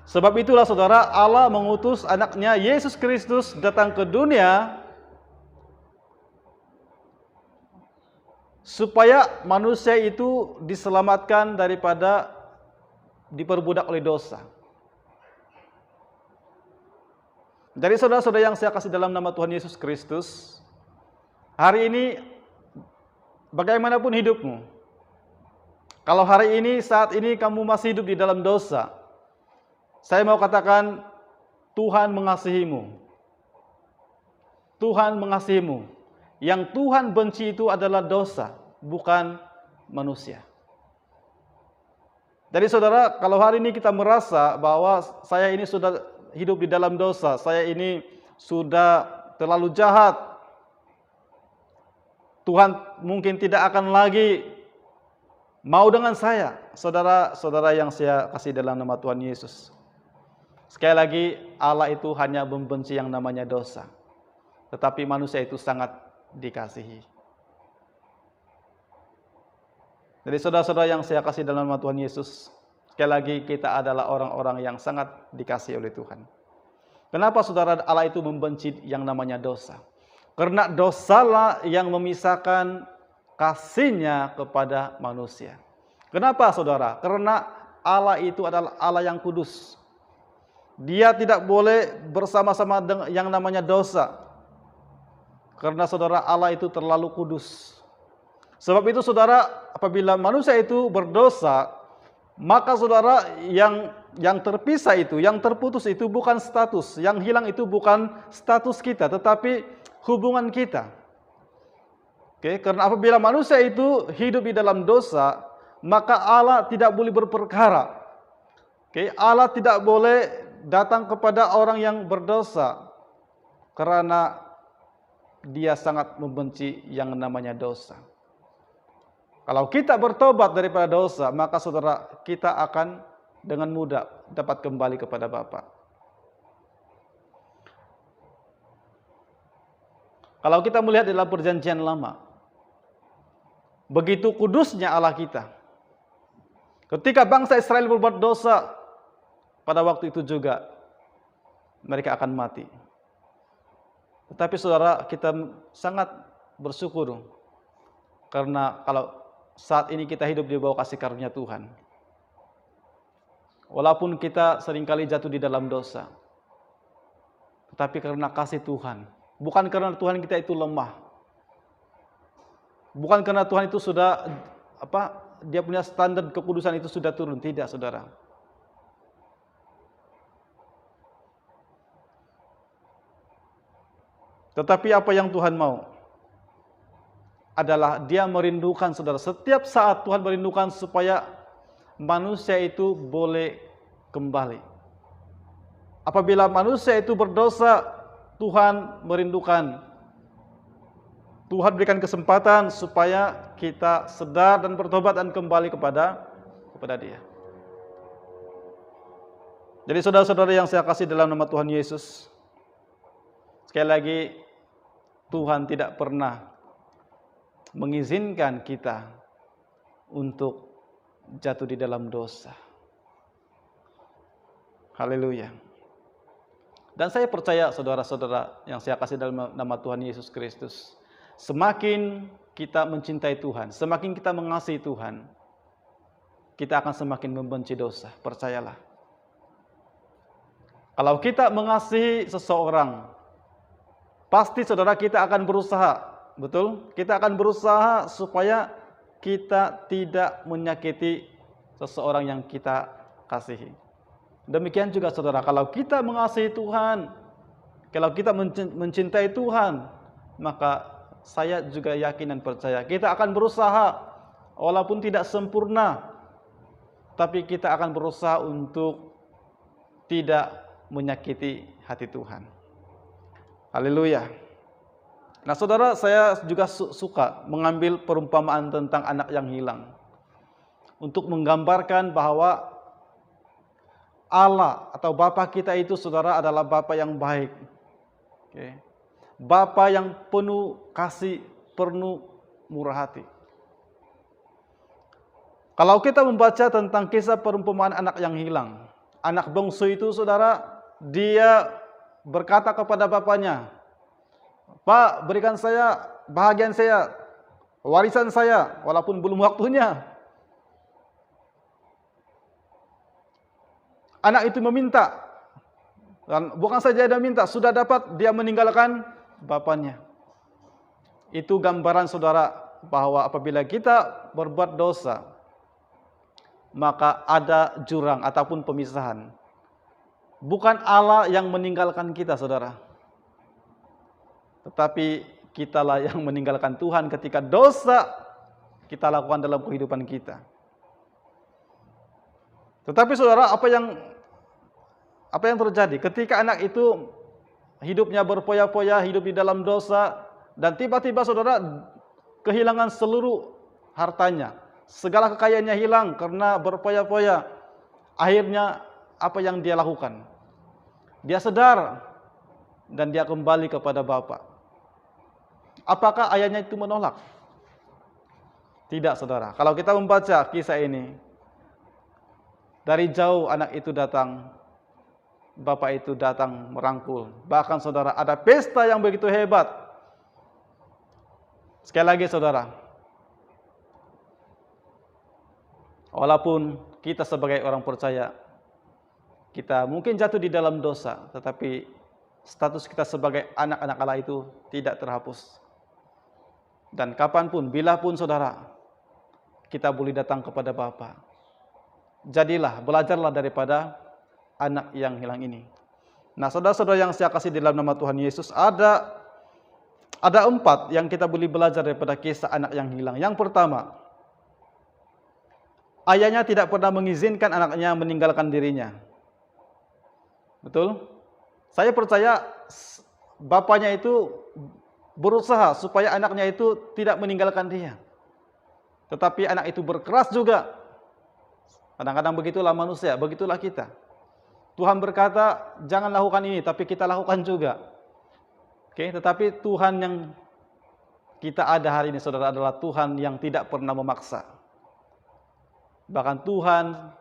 Sebab itulah saudara, Allah mengutus anaknya Yesus Kristus datang ke dunia supaya manusia itu diselamatkan daripada diperbudak oleh dosa. Jadi saudara-saudara yang saya kasih dalam nama Tuhan Yesus Kristus, hari ini bagaimanapun hidupmu, kalau hari ini, saat ini kamu masih hidup di dalam dosa, saya mau katakan, Tuhan mengasihimu. Tuhan mengasihimu. Yang Tuhan benci itu adalah dosa, bukan manusia. Jadi saudara, kalau hari ini kita merasa bahwa saya ini sudah hidup di dalam dosa, saya ini sudah terlalu jahat, Tuhan mungkin tidak akan lagi mau dengan saya, saudara-saudara yang saya kasih dalam nama Tuhan Yesus. Sekali lagi, Allah itu hanya membenci yang namanya dosa. Tetapi manusia itu sangat dikasihi. Jadi saudara-saudara yang saya kasih dalam nama Tuhan Yesus, sekali lagi kita adalah orang-orang yang sangat dikasihi oleh Tuhan. Kenapa saudara, Allah itu membenci yang namanya dosa? Karena dosalah yang memisahkan kasihnya kepada manusia. Kenapa saudara? Karena Allah itu adalah Allah yang kudus. Dia tidak boleh bersama-sama dengan yang namanya dosa. Karena saudara, Allah itu terlalu kudus. Sebab itu saudara, apabila manusia itu berdosa, maka saudara, yang terpisah itu, yang terputus itu bukan status, yang hilang itu bukan status kita, tetapi hubungan kita. Oke, karena apabila manusia itu hidup di dalam dosa, maka Allah tidak boleh berperkara. Oke, Allah tidak boleh datang kepada orang yang berdosa, karena Dia sangat membenci yang namanya dosa. Kalau kita bertobat daripada dosa, maka saudara, kita akan dengan mudah dapat kembali kepada Bapa. Kalau kita melihat dalam perjanjian lama, begitu kudusnya Allah kita. Ketika bangsa Israel berbuat dosa, pada waktu itu juga mereka akan mati. Tetapi saudara, kita sangat bersyukur karena kalau saat ini kita hidup di bawah kasih karunia Tuhan. Walaupun kita seringkali jatuh di dalam dosa, tetapi karena kasih Tuhan, Bukan karena Tuhan kita itu lemah. Bukan karena Tuhan itu sudah dia punya standar kekudusan itu sudah turun, tidak, saudara. Tetapi apa yang Tuhan mau adalah dia merindukan, saudara. Setiap saat Tuhan merindukan supaya manusia itu boleh kembali. Apabila manusia itu berdosa, Tuhan merindukan. Tuhan berikan kesempatan supaya kita sadar dan bertobat dan kembali kepada Dia. Jadi saudara-saudara yang saya kasih dalam nama Tuhan Yesus, sekali lagi, Tuhan tidak pernah mengizinkan kita untuk jatuh di dalam dosa. Haleluya. Dan saya percaya saudara-saudara yang saya kasih dalam nama Tuhan Yesus Kristus, semakin kita mencintai Tuhan, semakin kita mengasihi Tuhan, kita akan semakin membenci dosa, percayalah. Kalau kita mengasihi seseorang, pasti saudara kita akan berusaha, betul? Kita akan berusaha supaya kita tidak menyakiti seseorang yang kita kasihi. Demikian juga saudara, kalau kita mengasihi Tuhan, kalau kita mencintai Tuhan, maka saya juga yakin dan percaya kita akan berusaha, walaupun tidak sempurna, tapi kita akan berusaha untuk tidak menyakiti hati Tuhan. Haleluya. Nah saudara, saya juga suka mengambil perumpamaan tentang anak yang hilang, untuk menggambarkan bahwa Allah atau Bapa kita itu, saudara, adalah Bapa yang baik. Okay. Bapa yang penuh kasih, penuh murah hati. Kalau kita membaca tentang kisah perumpamaan anak yang hilang, anak bungsu itu, saudara, dia berkata kepada bapaknya, "Pak, berikan saya bahagian saya, warisan saya, walaupun belum waktunya." Anak itu meminta, dan bukan saja dia minta, sudah dapat, dia meninggalkan bapaknya. Itu gambaran, saudara, bahwa apabila kita berbuat dosa, maka ada jurang ataupun pemisahan. Bukan Allah yang meninggalkan kita, saudara, tetapi kitalah yang meninggalkan Tuhan ketika dosa kita lakukan dalam kehidupan kita. Tetapi saudara, apa yang terjadi ketika anak itu hidupnya berpoya-poya, hidup di dalam dosa, dan tiba-tiba saudara kehilangan seluruh hartanya, segala kekayaannya hilang karena berpoya-poya. Akhirnya apa yang dia lakukan? Dia sadar dan dia kembali kepada Bapa. Apakah ayahnya itu menolak? Tidak, saudara. Kalau kita membaca kisah ini, dari jauh anak itu datang, Bapak itu datang merangkul. Bahkan saudara, ada pesta yang begitu hebat. Sekali lagi saudara, walaupun kita sebagai orang percaya, kita mungkin jatuh di dalam dosa, tetapi status kita sebagai anak-anak Allah itu tidak terhapus. Dan kapanpun, bilapun saudara, kita boleh datang kepada Bapa. Jadilah, belajarlah daripada anak yang hilang ini. Nah, saudara-saudara yang saya kasih di dalam nama Tuhan Yesus, ada 4 yang kita boleh belajar daripada kisah anak yang hilang. Yang pertama, ayahnya tidak pernah mengizinkan anaknya meninggalkan dirinya. Betul? Saya percaya bapaknya itu berusaha supaya anaknya itu tidak meninggalkan dia. Tetapi anak itu berkeras juga. Kadang-kadang begitulah manusia, begitulah kita. Tuhan berkata, jangan lakukan ini, tapi kita lakukan juga. Oke, tetapi Tuhan yang kita ada hari ini, saudara, adalah Tuhan yang tidak pernah memaksa. Bahkan Tuhan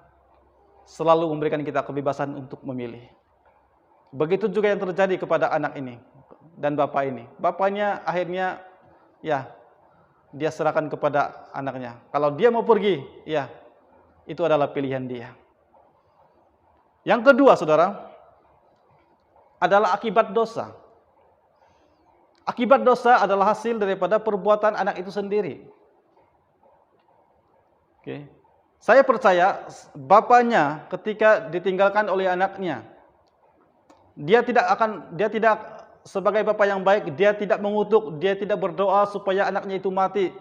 selalu memberikan kita kebebasan untuk memilih. Begitu juga yang terjadi kepada anak ini dan bapak ini. Bapaknya akhirnya, ya, dia serahkan kepada anaknya. Kalau dia mau pergi, ya, itu adalah pilihan dia. Yang kedua, saudara, adalah akibat dosa. Akibat dosa adalah hasil daripada perbuatan anak itu sendiri. Oke. Saya percaya bapaknya ketika ditinggalkan oleh anaknya, dia tidak sebagai bapak yang baik, dia tidak mengutuk, dia tidak berdoa supaya anaknya itu mati.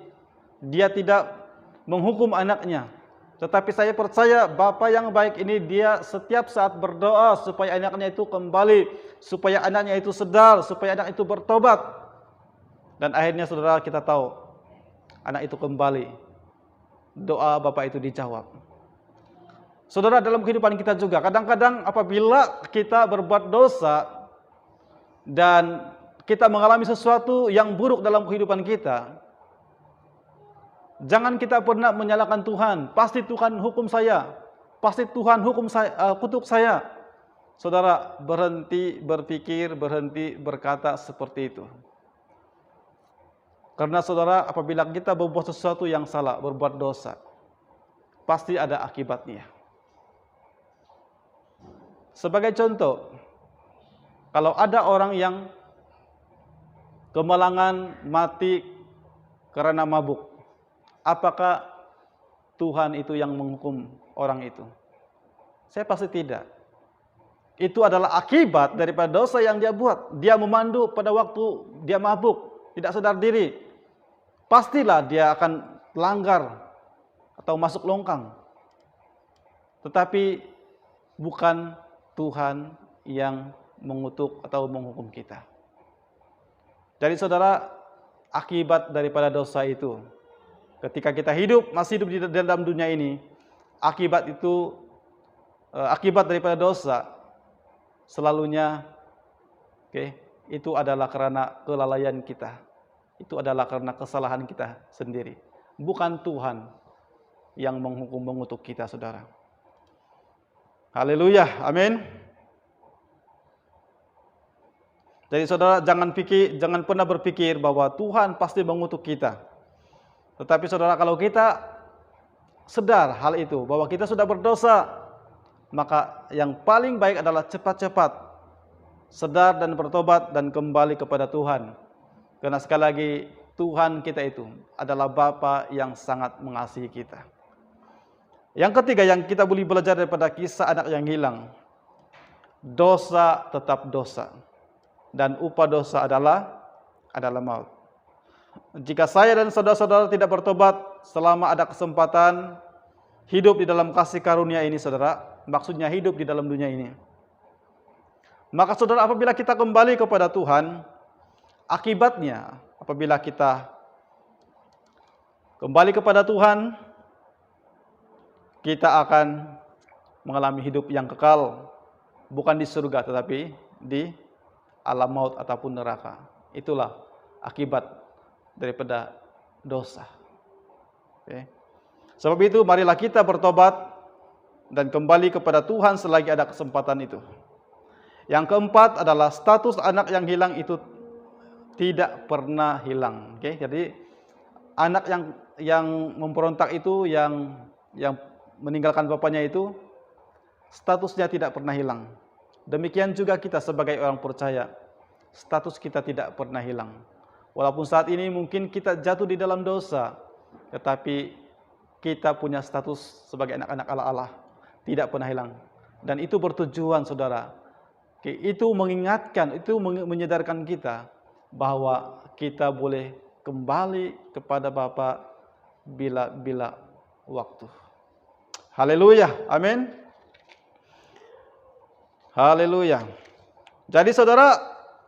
Dia tidak menghukum anaknya. Tetapi saya percaya bapak yang baik ini dia setiap saat berdoa supaya anaknya itu kembali, supaya anaknya itu sadar, supaya anak itu bertobat. Dan akhirnya saudara kita tahu, anak itu kembali. Doa bapak itu dijawab. Saudara, dalam kehidupan kita juga kadang-kadang apabila kita berbuat dosa dan kita mengalami sesuatu yang buruk dalam kehidupan kita, jangan kita pernah menyalahkan Tuhan. Pasti Tuhan hukum saya. Pasti Tuhan kutuk saya. Saudara, berhenti berpikir, berhenti berkata seperti itu. Karena saudara, apabila kita berbuat sesuatu yang salah, berbuat dosa, pasti ada akibatnya. Sebagai contoh, kalau ada orang yang kemalangan mati karena mabuk, apakah Tuhan itu yang menghukum orang itu? Saya pasti tidak. Itu adalah akibat daripada dosa yang dia buat. Dia memandu pada waktu dia mabuk, tidak sadar diri. Pastilah dia akan langgar atau masuk longkang. Tetapi bukan Tuhan yang mengutuk atau menghukum kita. Jadi saudara, akibat daripada dosa itu, ketika kita masih hidup di dalam dunia ini, akibat daripada dosa selalunya itu adalah karena kelalaian kita. Itu adalah karena kesalahan kita sendiri. Bukan Tuhan yang mengutuk kita, saudara. Haleluya, amin. Jadi saudara, jangan pernah berpikir bahwa Tuhan pasti mengutuk kita. Tetapi saudara, kalau kita sadar hal itu, bahwa kita sudah berdosa, maka yang paling baik adalah cepat-cepat sadar dan bertobat dan kembali kepada Tuhan. Karena sekali lagi, Tuhan kita itu adalah Bapa yang sangat mengasihi kita. Yang ketiga yang kita boleh belajar daripada kisah anak yang hilang, dosa tetap dosa, dan upah dosa adalah maut. Jika saya dan saudara-saudara tidak bertobat selama ada kesempatan hidup di dalam kasih karunia ini, saudara, maksudnya hidup di dalam dunia ini, maka saudara, apabila kita kembali kepada Tuhan, akibatnya apabila kita kembali kepada Tuhan, kita akan mengalami hidup yang kekal, bukan di surga tetapi di alam maut ataupun neraka. Itulah akibat daripada dosa. Sebab itu marilah kita bertobat dan kembali kepada Tuhan selagi ada kesempatan itu. Yang keempat adalah status anak yang hilang itu tidak pernah hilang. Jadi anak yang memberontak itu, yang meninggalkan bapaknya itu, statusnya tidak pernah hilang. Demikian juga kita sebagai orang percaya, status kita tidak pernah hilang. Walaupun saat ini mungkin kita jatuh di dalam dosa, tetapi kita punya status sebagai anak-anak Allah, tidak pernah hilang. Dan itu bertujuan, saudara. Itu mengingatkan, itu menyadarkan kita bahwa kita boleh kembali kepada Bapa bila-bila waktu. Haleluya, amin. Haleluya. Jadi saudara,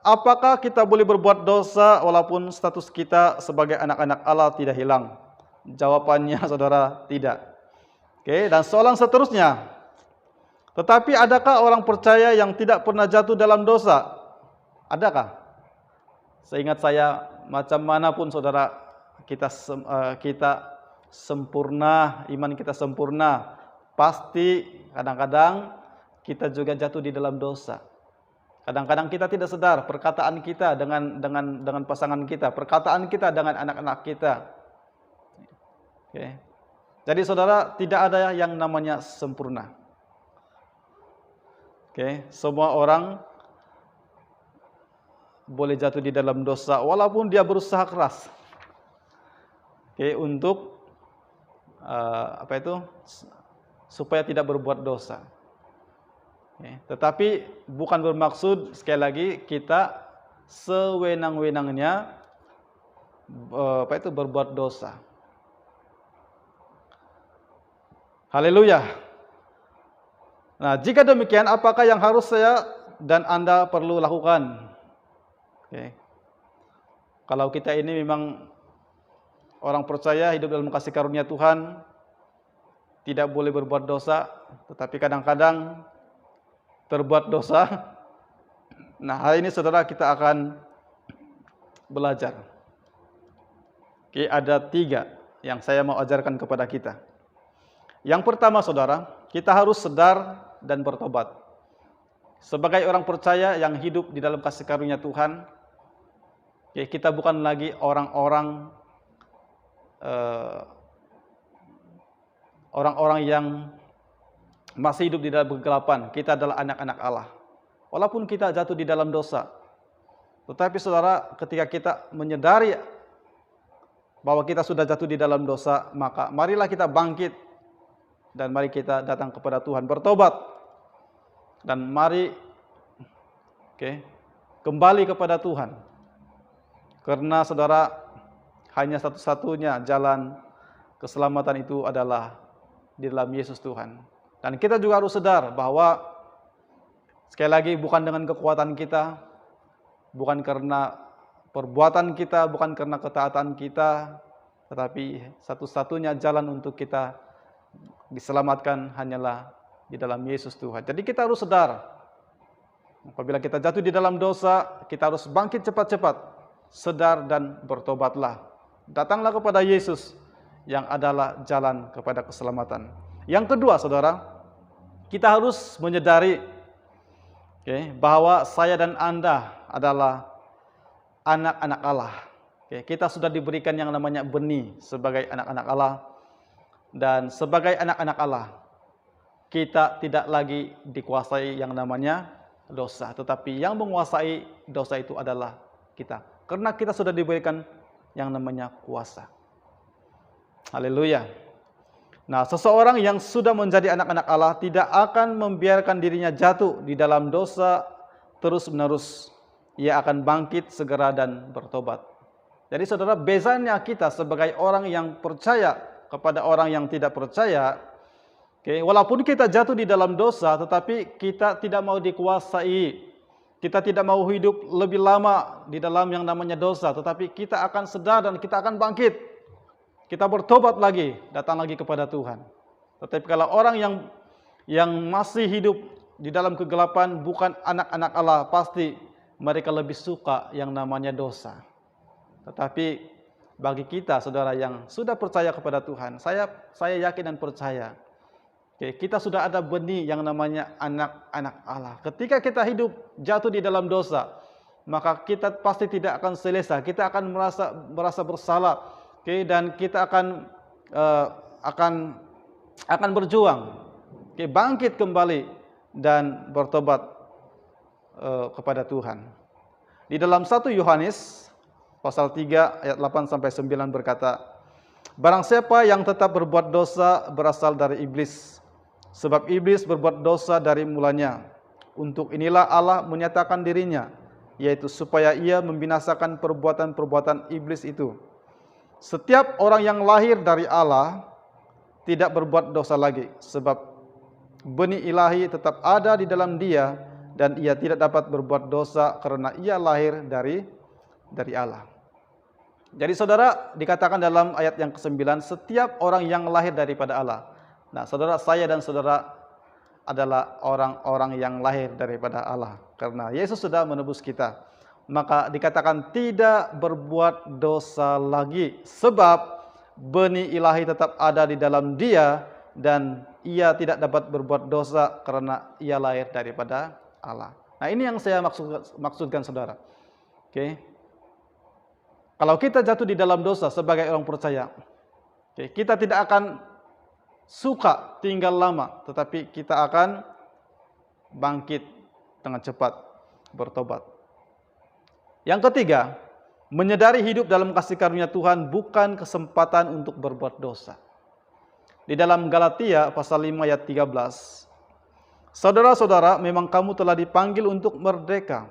apakah kita boleh berbuat dosa walaupun status kita sebagai anak-anak Allah tidak hilang? Jawabannya saudara, tidak. Dan soalan seterusnya, tetapi adakah orang percaya yang tidak pernah jatuh dalam dosa? Adakah? Seingat saya, macam manapun saudara, kita sempurna, iman kita sempurna, pasti kadang-kadang kita juga jatuh di dalam dosa. Kadang-kadang kita tidak sadar perkataan kita dengan pasangan kita, perkataan kita dengan anak-anak kita. Jadi saudara, tidak ada yang namanya sempurna. Semua orang boleh jatuh di dalam dosa walaupun dia berusaha keras. Untuk supaya tidak berbuat dosa. Tetapi bukan bermaksud sekali lagi kita sewenang-wenangnya berbuat dosa. Haleluya. Nah, jika demikian, apakah yang harus saya dan Anda perlu lakukan? Kalau kita ini memang orang percaya hidup dalam kasih karunia Tuhan, tidak boleh berbuat dosa, tetapi kadang-kadang terbuat dosa. Nah, hari ini saudara kita akan belajar. Ada 3 yang saya mau ajarkan kepada kita. Yang pertama saudara, kita harus sadar dan bertobat. Sebagai orang percaya yang hidup di dalam kasih karunia Tuhan, kita bukan lagi orang-orang yang masih hidup di dalam kegelapan. Kita adalah anak-anak Allah. Walaupun kita jatuh di dalam dosa, tetapi saudara, ketika kita menyadari bahwa kita sudah jatuh di dalam dosa, maka marilah kita bangkit dan mari kita datang kepada Tuhan, bertobat, dan mari kembali kepada Tuhan. Karena saudara, hanya satu-satunya jalan keselamatan itu adalah di dalam Yesus Tuhan. Dan kita juga harus sadar bahwa sekali lagi bukan dengan kekuatan kita, bukan karena perbuatan kita, bukan karena ketaatan kita, tetapi satu-satunya jalan untuk kita diselamatkan hanyalah di dalam Yesus Tuhan. Jadi kita harus sadar, apabila kita jatuh di dalam dosa, kita harus bangkit cepat-cepat, sadar dan bertobatlah. Datanglah kepada Yesus yang adalah jalan kepada keselamatan. Yang kedua saudara, kita harus menyadari bahwa saya dan Anda adalah anak-anak Allah. Kita sudah diberikan yang namanya benih sebagai anak-anak Allah. Dan sebagai anak-anak Allah, kita tidak lagi dikuasai yang namanya dosa, tetapi yang menguasai dosa itu adalah kita. Karena kita sudah diberikan yang namanya kuasa. Haleluya. Nah, seseorang yang sudah menjadi anak-anak Allah tidak akan membiarkan dirinya jatuh di dalam dosa terus-menerus. Ia akan bangkit segera dan bertobat. Jadi saudara, bezanya kita sebagai orang yang percaya kepada orang yang tidak percaya, walaupun kita jatuh di dalam dosa, tetapi kita tidak mau dikuasai, kita tidak mau hidup lebih lama di dalam yang namanya dosa, tetapi kita akan sadar dan kita akan bangkit, kita bertobat lagi, datang lagi kepada Tuhan. Tetapi kalau orang yang masih hidup di dalam kegelapan, bukan anak-anak Allah, pasti mereka lebih suka yang namanya dosa. Tetapi bagi kita saudara yang sudah percaya kepada Tuhan, saya yakin dan percaya, kita sudah ada benih yang namanya anak-anak Allah. Ketika kita hidup jatuh di dalam dosa, maka kita pasti tidak akan selesa, kita akan merasa bersalah, dan kita akan berjuang, bangkit kembali dan bertobat kepada Tuhan. Di dalam 1 Yohanes pasal 3 ayat 8 sampai 9 berkata, barang siapa yang tetap berbuat dosa berasal dari iblis, sebab iblis berbuat dosa dari mulanya. Untuk inilah Allah menyatakan dirinya, yaitu supaya ia membinasakan perbuatan-perbuatan iblis itu. Setiap orang yang lahir dari Allah tidak berbuat dosa lagi, sebab benih ilahi tetap ada di dalam dia, dan ia tidak dapat berbuat dosa karena ia lahir dari Allah. Jadi saudara, dikatakan dalam ayat yang ke-9, setiap orang yang lahir daripada Allah. Nah saudara, saya dan saudara adalah orang-orang yang lahir daripada Allah. Karena Yesus sudah menebus kita, maka dikatakan tidak berbuat dosa lagi, sebab benih ilahi tetap ada di dalam dia, dan ia tidak dapat berbuat dosa karena ia lahir daripada Allah. Nah ini yang saya maksudkan saudara. Kalau kita jatuh di dalam dosa sebagai orang percaya, kita tidak akan suka tinggal lama, tetapi kita akan bangkit dengan cepat, bertobat. Yang ketiga, menyadari hidup dalam kasih karunia Tuhan bukan kesempatan untuk berbuat dosa. Di dalam Galatia pasal 5 ayat 13, saudara-saudara, memang kamu telah dipanggil untuk merdeka.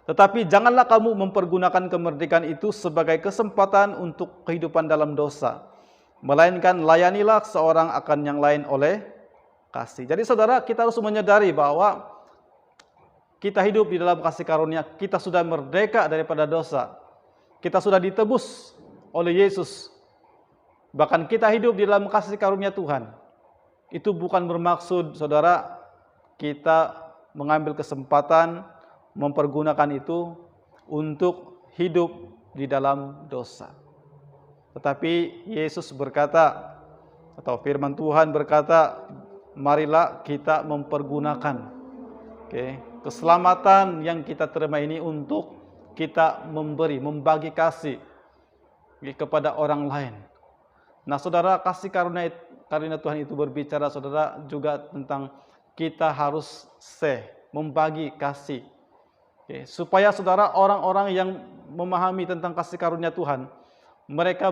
Tetapi janganlah kamu mempergunakan kemerdekaan itu sebagai kesempatan untuk kehidupan dalam dosa, melainkan layanilah seorang akan yang lain oleh kasih. Jadi saudara, kita harus menyadari bahwa kita hidup di dalam kasih karunia, kita sudah merdeka daripada dosa. Kita sudah ditebus oleh Yesus. Bahkan kita hidup di dalam kasih karunia Tuhan. Itu bukan bermaksud saudara kita mengambil kesempatan mempergunakan itu untuk hidup di dalam dosa. Tetapi Yesus berkata, atau firman Tuhan berkata, marilah kita mempergunakan keselamatan yang kita terima ini untuk kita membagi kasih kepada orang lain. Nah saudara, kasih karunia Tuhan itu berbicara saudara juga tentang kita harus membagi kasih. Supaya saudara, orang-orang yang memahami tentang kasih karunia Tuhan, mereka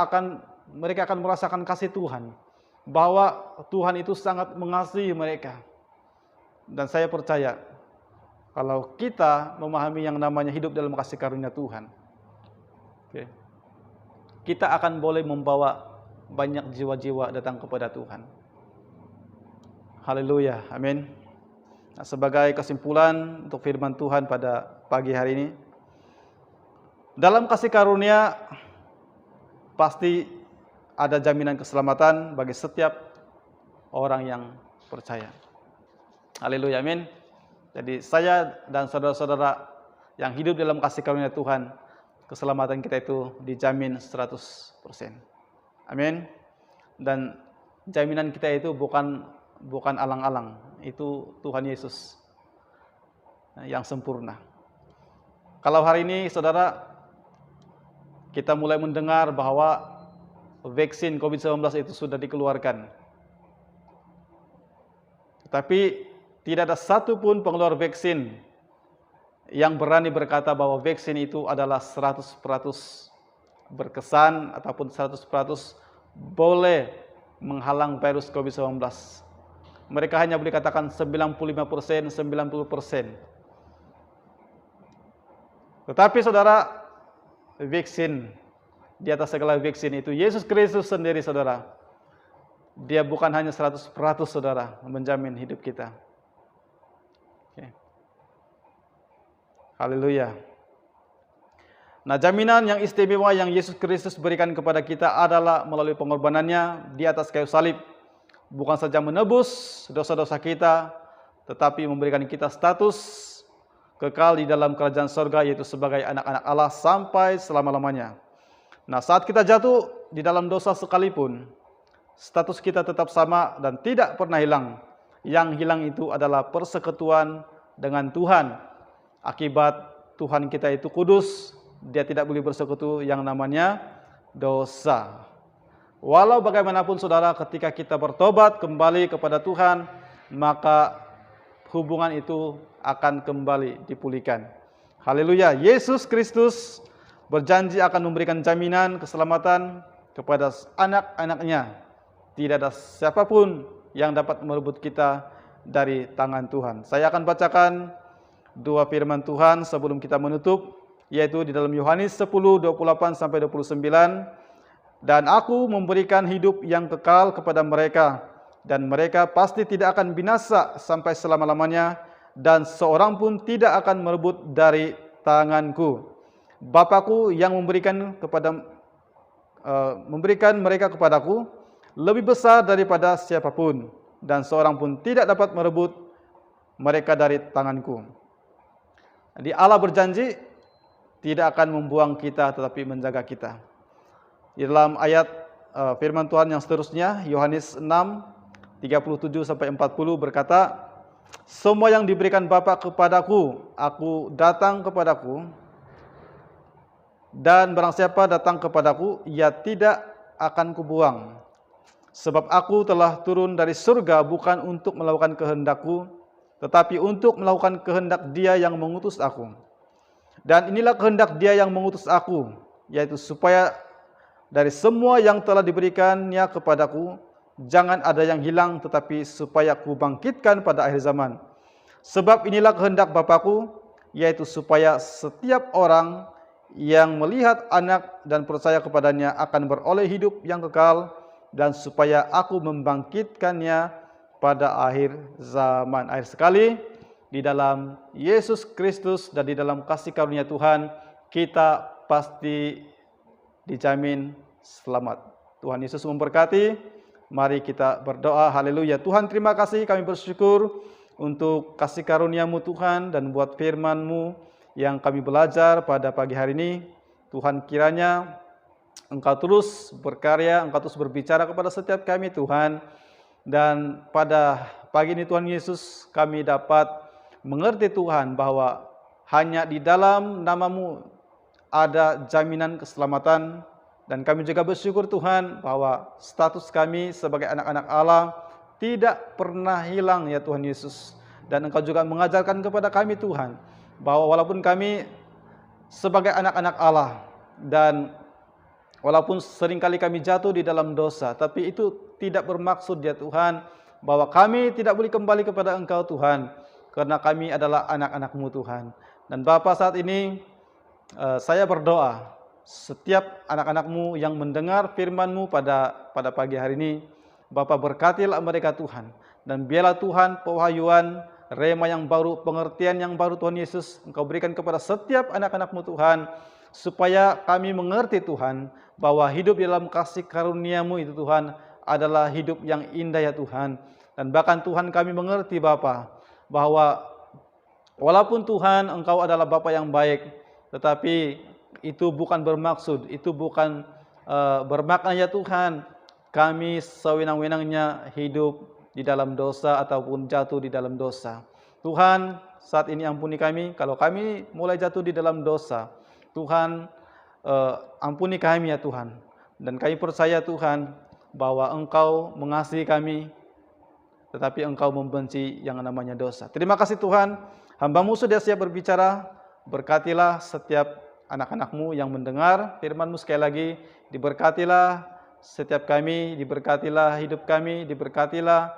akan merasakan kasih Tuhan, bahwa Tuhan itu sangat mengasihi mereka. Dan saya percaya kalau kita memahami yang namanya hidup dalam kasih karunia Tuhan, kita akan boleh membawa banyak jiwa-jiwa datang kepada Tuhan. Haleluya, amin. Nah, sebagai kesimpulan untuk firman Tuhan pada pagi hari ini, dalam kasih karunia pasti ada jaminan keselamatan bagi setiap orang yang percaya. Haleluya, amin. Jadi saya dan saudara-saudara yang hidup dalam kasih karunia Tuhan, keselamatan kita itu dijamin 100%. Amin. Dan jaminan kita itu bukan alang-alang, itu Tuhan Yesus yang sempurna. Kalau hari ini saudara kita mulai mendengar bahwa vaksin COVID-19 itu sudah dikeluarkan, tetapi tidak ada satupun pengeluar vaksin yang berani berkata bahwa vaksin itu adalah 100% berkesan ataupun 100% boleh menghalang virus COVID-19. Mereka hanya boleh katakan 95%, 90%. Tetapi saudara, vaksin, di atas segala vaksin itu Yesus Kristus sendiri saudara. Dia bukan hanya 100% saudara menjamin hidup kita. Haleluya. Nah, jaminan yang istimewa yang Yesus Kristus berikan kepada kita adalah melalui pengorbanannya di atas kayu salib. Bukan saja menebus dosa-dosa kita, tetapi memberikan kita status kekal di dalam kerajaan surga, yaitu sebagai anak-anak Allah sampai selama-lamanya. Nah, saat kita jatuh di dalam dosa sekalipun, status kita tetap sama dan tidak pernah hilang. Yang hilang itu adalah persekutuan dengan Tuhan. Akibat Tuhan kita itu kudus, Dia tidak boleh bersekutu yang namanya dosa. Walau bagaimanapun saudara, ketika kita bertobat kembali kepada Tuhan, maka hubungan itu akan kembali dipulihkan. Haleluya. Yesus Kristus berjanji akan memberikan jaminan keselamatan kepada anak-anaknya. Tidak ada siapapun yang dapat merebut kita dari tangan Tuhan. Saya akan bacakan dua firman Tuhan sebelum kita menutup, yaitu di dalam Yohanes 10:28-29. Dan aku memberikan hidup yang kekal kepada mereka, dan mereka pasti tidak akan binasa sampai selama-lamanya, dan seorang pun tidak akan merebut dari tanganku. Bapakku yang memberikan mereka kepadaku lebih besar daripada siapapun, dan seorang pun tidak dapat merebut mereka dari tanganku. Jadi Allah berjanji tidak akan membuang kita, tetapi menjaga kita. Di dalam ayat firman Tuhan yang seterusnya, Yohanes 6:37-40 berkata, semua yang diberikan Bapa kepadaku, aku datang kepadaku, dan barang siapa datang kepadaku, ia tidak akan kubuang. Sebab aku telah turun dari surga bukan untuk melakukan kehendakku, tetapi untuk melakukan kehendak Dia yang mengutus aku. Dan inilah kehendak Dia yang mengutus aku, yaitu supaya dari semua yang telah diberikannya kepadaku, jangan ada yang hilang, tetapi supaya ku bangkitkan pada akhir zaman. Sebab inilah kehendak Bapakku, yaitu supaya setiap orang yang melihat Anak dan percaya kepadanya akan beroleh hidup yang kekal, dan supaya aku membangkitkannya pada akhir zaman. Akhir sekali, di dalam Yesus Kristus dan di dalam kasih karunia Tuhan, kita pasti dijamin selamat. Tuhan Yesus memberkati. Mari kita berdoa. Haleluya. Tuhan, terima kasih, kami bersyukur untuk kasih karunia-Mu Tuhan, dan buat firman-Mu yang kami belajar pada pagi hari ini. Tuhan, kiranya Engkau terus berkarya, Engkau terus berbicara kepada setiap kami Tuhan. Dan pada pagi ini Tuhan Yesus, kami dapat mengerti Tuhan bahwa hanya di dalam nama-Mu ada jaminan keselamatan. Dan kami juga bersyukur Tuhan bahwa status kami sebagai anak-anak Allah tidak pernah hilang ya Tuhan Yesus. Dan Engkau juga mengajarkan kepada kami Tuhan bahwa walaupun kami sebagai anak-anak Allah dan walaupun seringkali kami jatuh di dalam dosa, tapi itu tidak bermaksud ya Tuhan bahwa kami tidak boleh kembali kepada Engkau Tuhan, karena kami adalah anak-anak-Mu Tuhan. Dan Bapa, saat ini saya berdoa setiap anak-anak-Mu yang mendengar firman-Mu pada pagi hari ini, Bapa, berkatilah mereka Tuhan, dan biarlah Tuhan pewahyuan, rema yang baru, pengertian yang baru Tuhan Yesus Engkau berikan kepada setiap anak-anak-Mu Tuhan, supaya kami mengerti Tuhan bahwa hidup dalam kasih karunia-Mu itu Tuhan adalah hidup yang indah ya Tuhan. Dan bahkan Tuhan, kami mengerti Bapa bahwa walaupun Tuhan Engkau adalah Bapa yang baik, tetapi itu bukan bermaksud, itu bukan bermakna ya Tuhan kami sewenang-wenangnya hidup di dalam dosa ataupun jatuh di dalam dosa. Tuhan, saat ini ampuni kami kalau kami mulai jatuh di dalam dosa. Tuhan, ampuni kami ya Tuhan. Dan kami percaya Tuhan bahwa Engkau mengasihi kami, tetapi Engkau membenci yang namanya dosa. Terima kasih Tuhan, hamba-Mu sudah siap berbicara. Berkatilah setiap anak-anak-Mu yang mendengar firman-Mu sekali lagi. Diberkatilah setiap kami, diberkatilah hidup kami, diberkatilah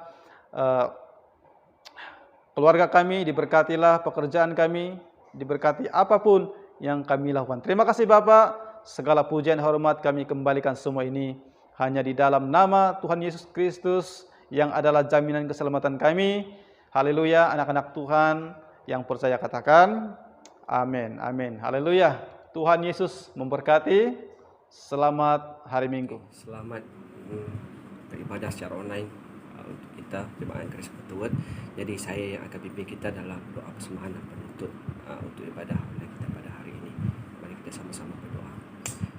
keluarga kami, diberkatilah pekerjaan kami, diberkati apapun yang kami lakukan. Terima kasih Bapa, segala pujian hormat kami kembalikan semua ini hanya di dalam nama Tuhan Yesus Kristus yang adalah jaminan keselamatan kami. Haleluya. Anak-anak Tuhan yang percaya katakan amin. Amin. Haleluya. Tuhan Yesus memberkati. Selamat hari Minggu. Selamat beribadah secara online untuk kita jemaat yang Kristus Ketuat. Jadi saya yang akan pimpin kita dalam doa persembahan dan penutup untuk ibadah online kita pada hari ini. Mari kita sama-sama berdoa.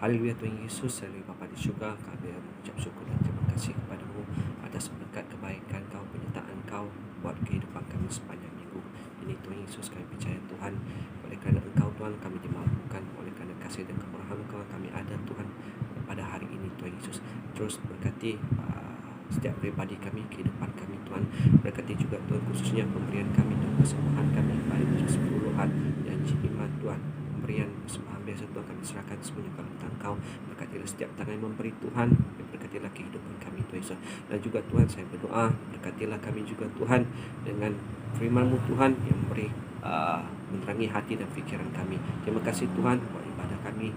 Haleluya Tuhan Yesus, haleluya Bapa di surga, kami mengucap syukur dan terima kasih kepada-Mu atas berkat kebaikan Kau, penyertaan Kau buat kehidupan kami sepanjang minggu ini. Tuhan Yesus, kami percaya Tuhan, oleh kerana Engkau Tuhan kami dimampukan, oleh kerana kasih dan kemurahan Engkau kami ada Tuhan pada hari ini. Tuhan Yesus, terus berkati setiap pribadi kami, kehidupan kami Tuhan. Berkati juga Tuhan khususnya pemberian kami dan persembahan kami, baik sepuluhan, janji iman Tuhan, pemberian persembahan biasa Tuhan kami serahkan semuanya dalam tangan Kau. Berkatilah setiap tangan yang memberi Tuhan, berkatilah kehidupan kami Tuhan Yesus. Dan juga Tuhan saya berdoa, berkatilah kami juga Tuhan dengan firman-Mu Tuhan yang memberi menerangi hati dan fikiran kami. Terima kasih Tuhan buat ibadah kami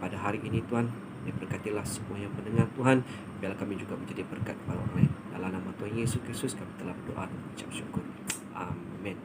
pada hari ini Tuhan. Dan berkatilah semua yang mendengar Tuhan. Biarlah kami juga menjadi berkat kepada orang lain. Dalam nama Tuhan Yesus Kristus kami telah berdoa dan mengucap syukur. Amin.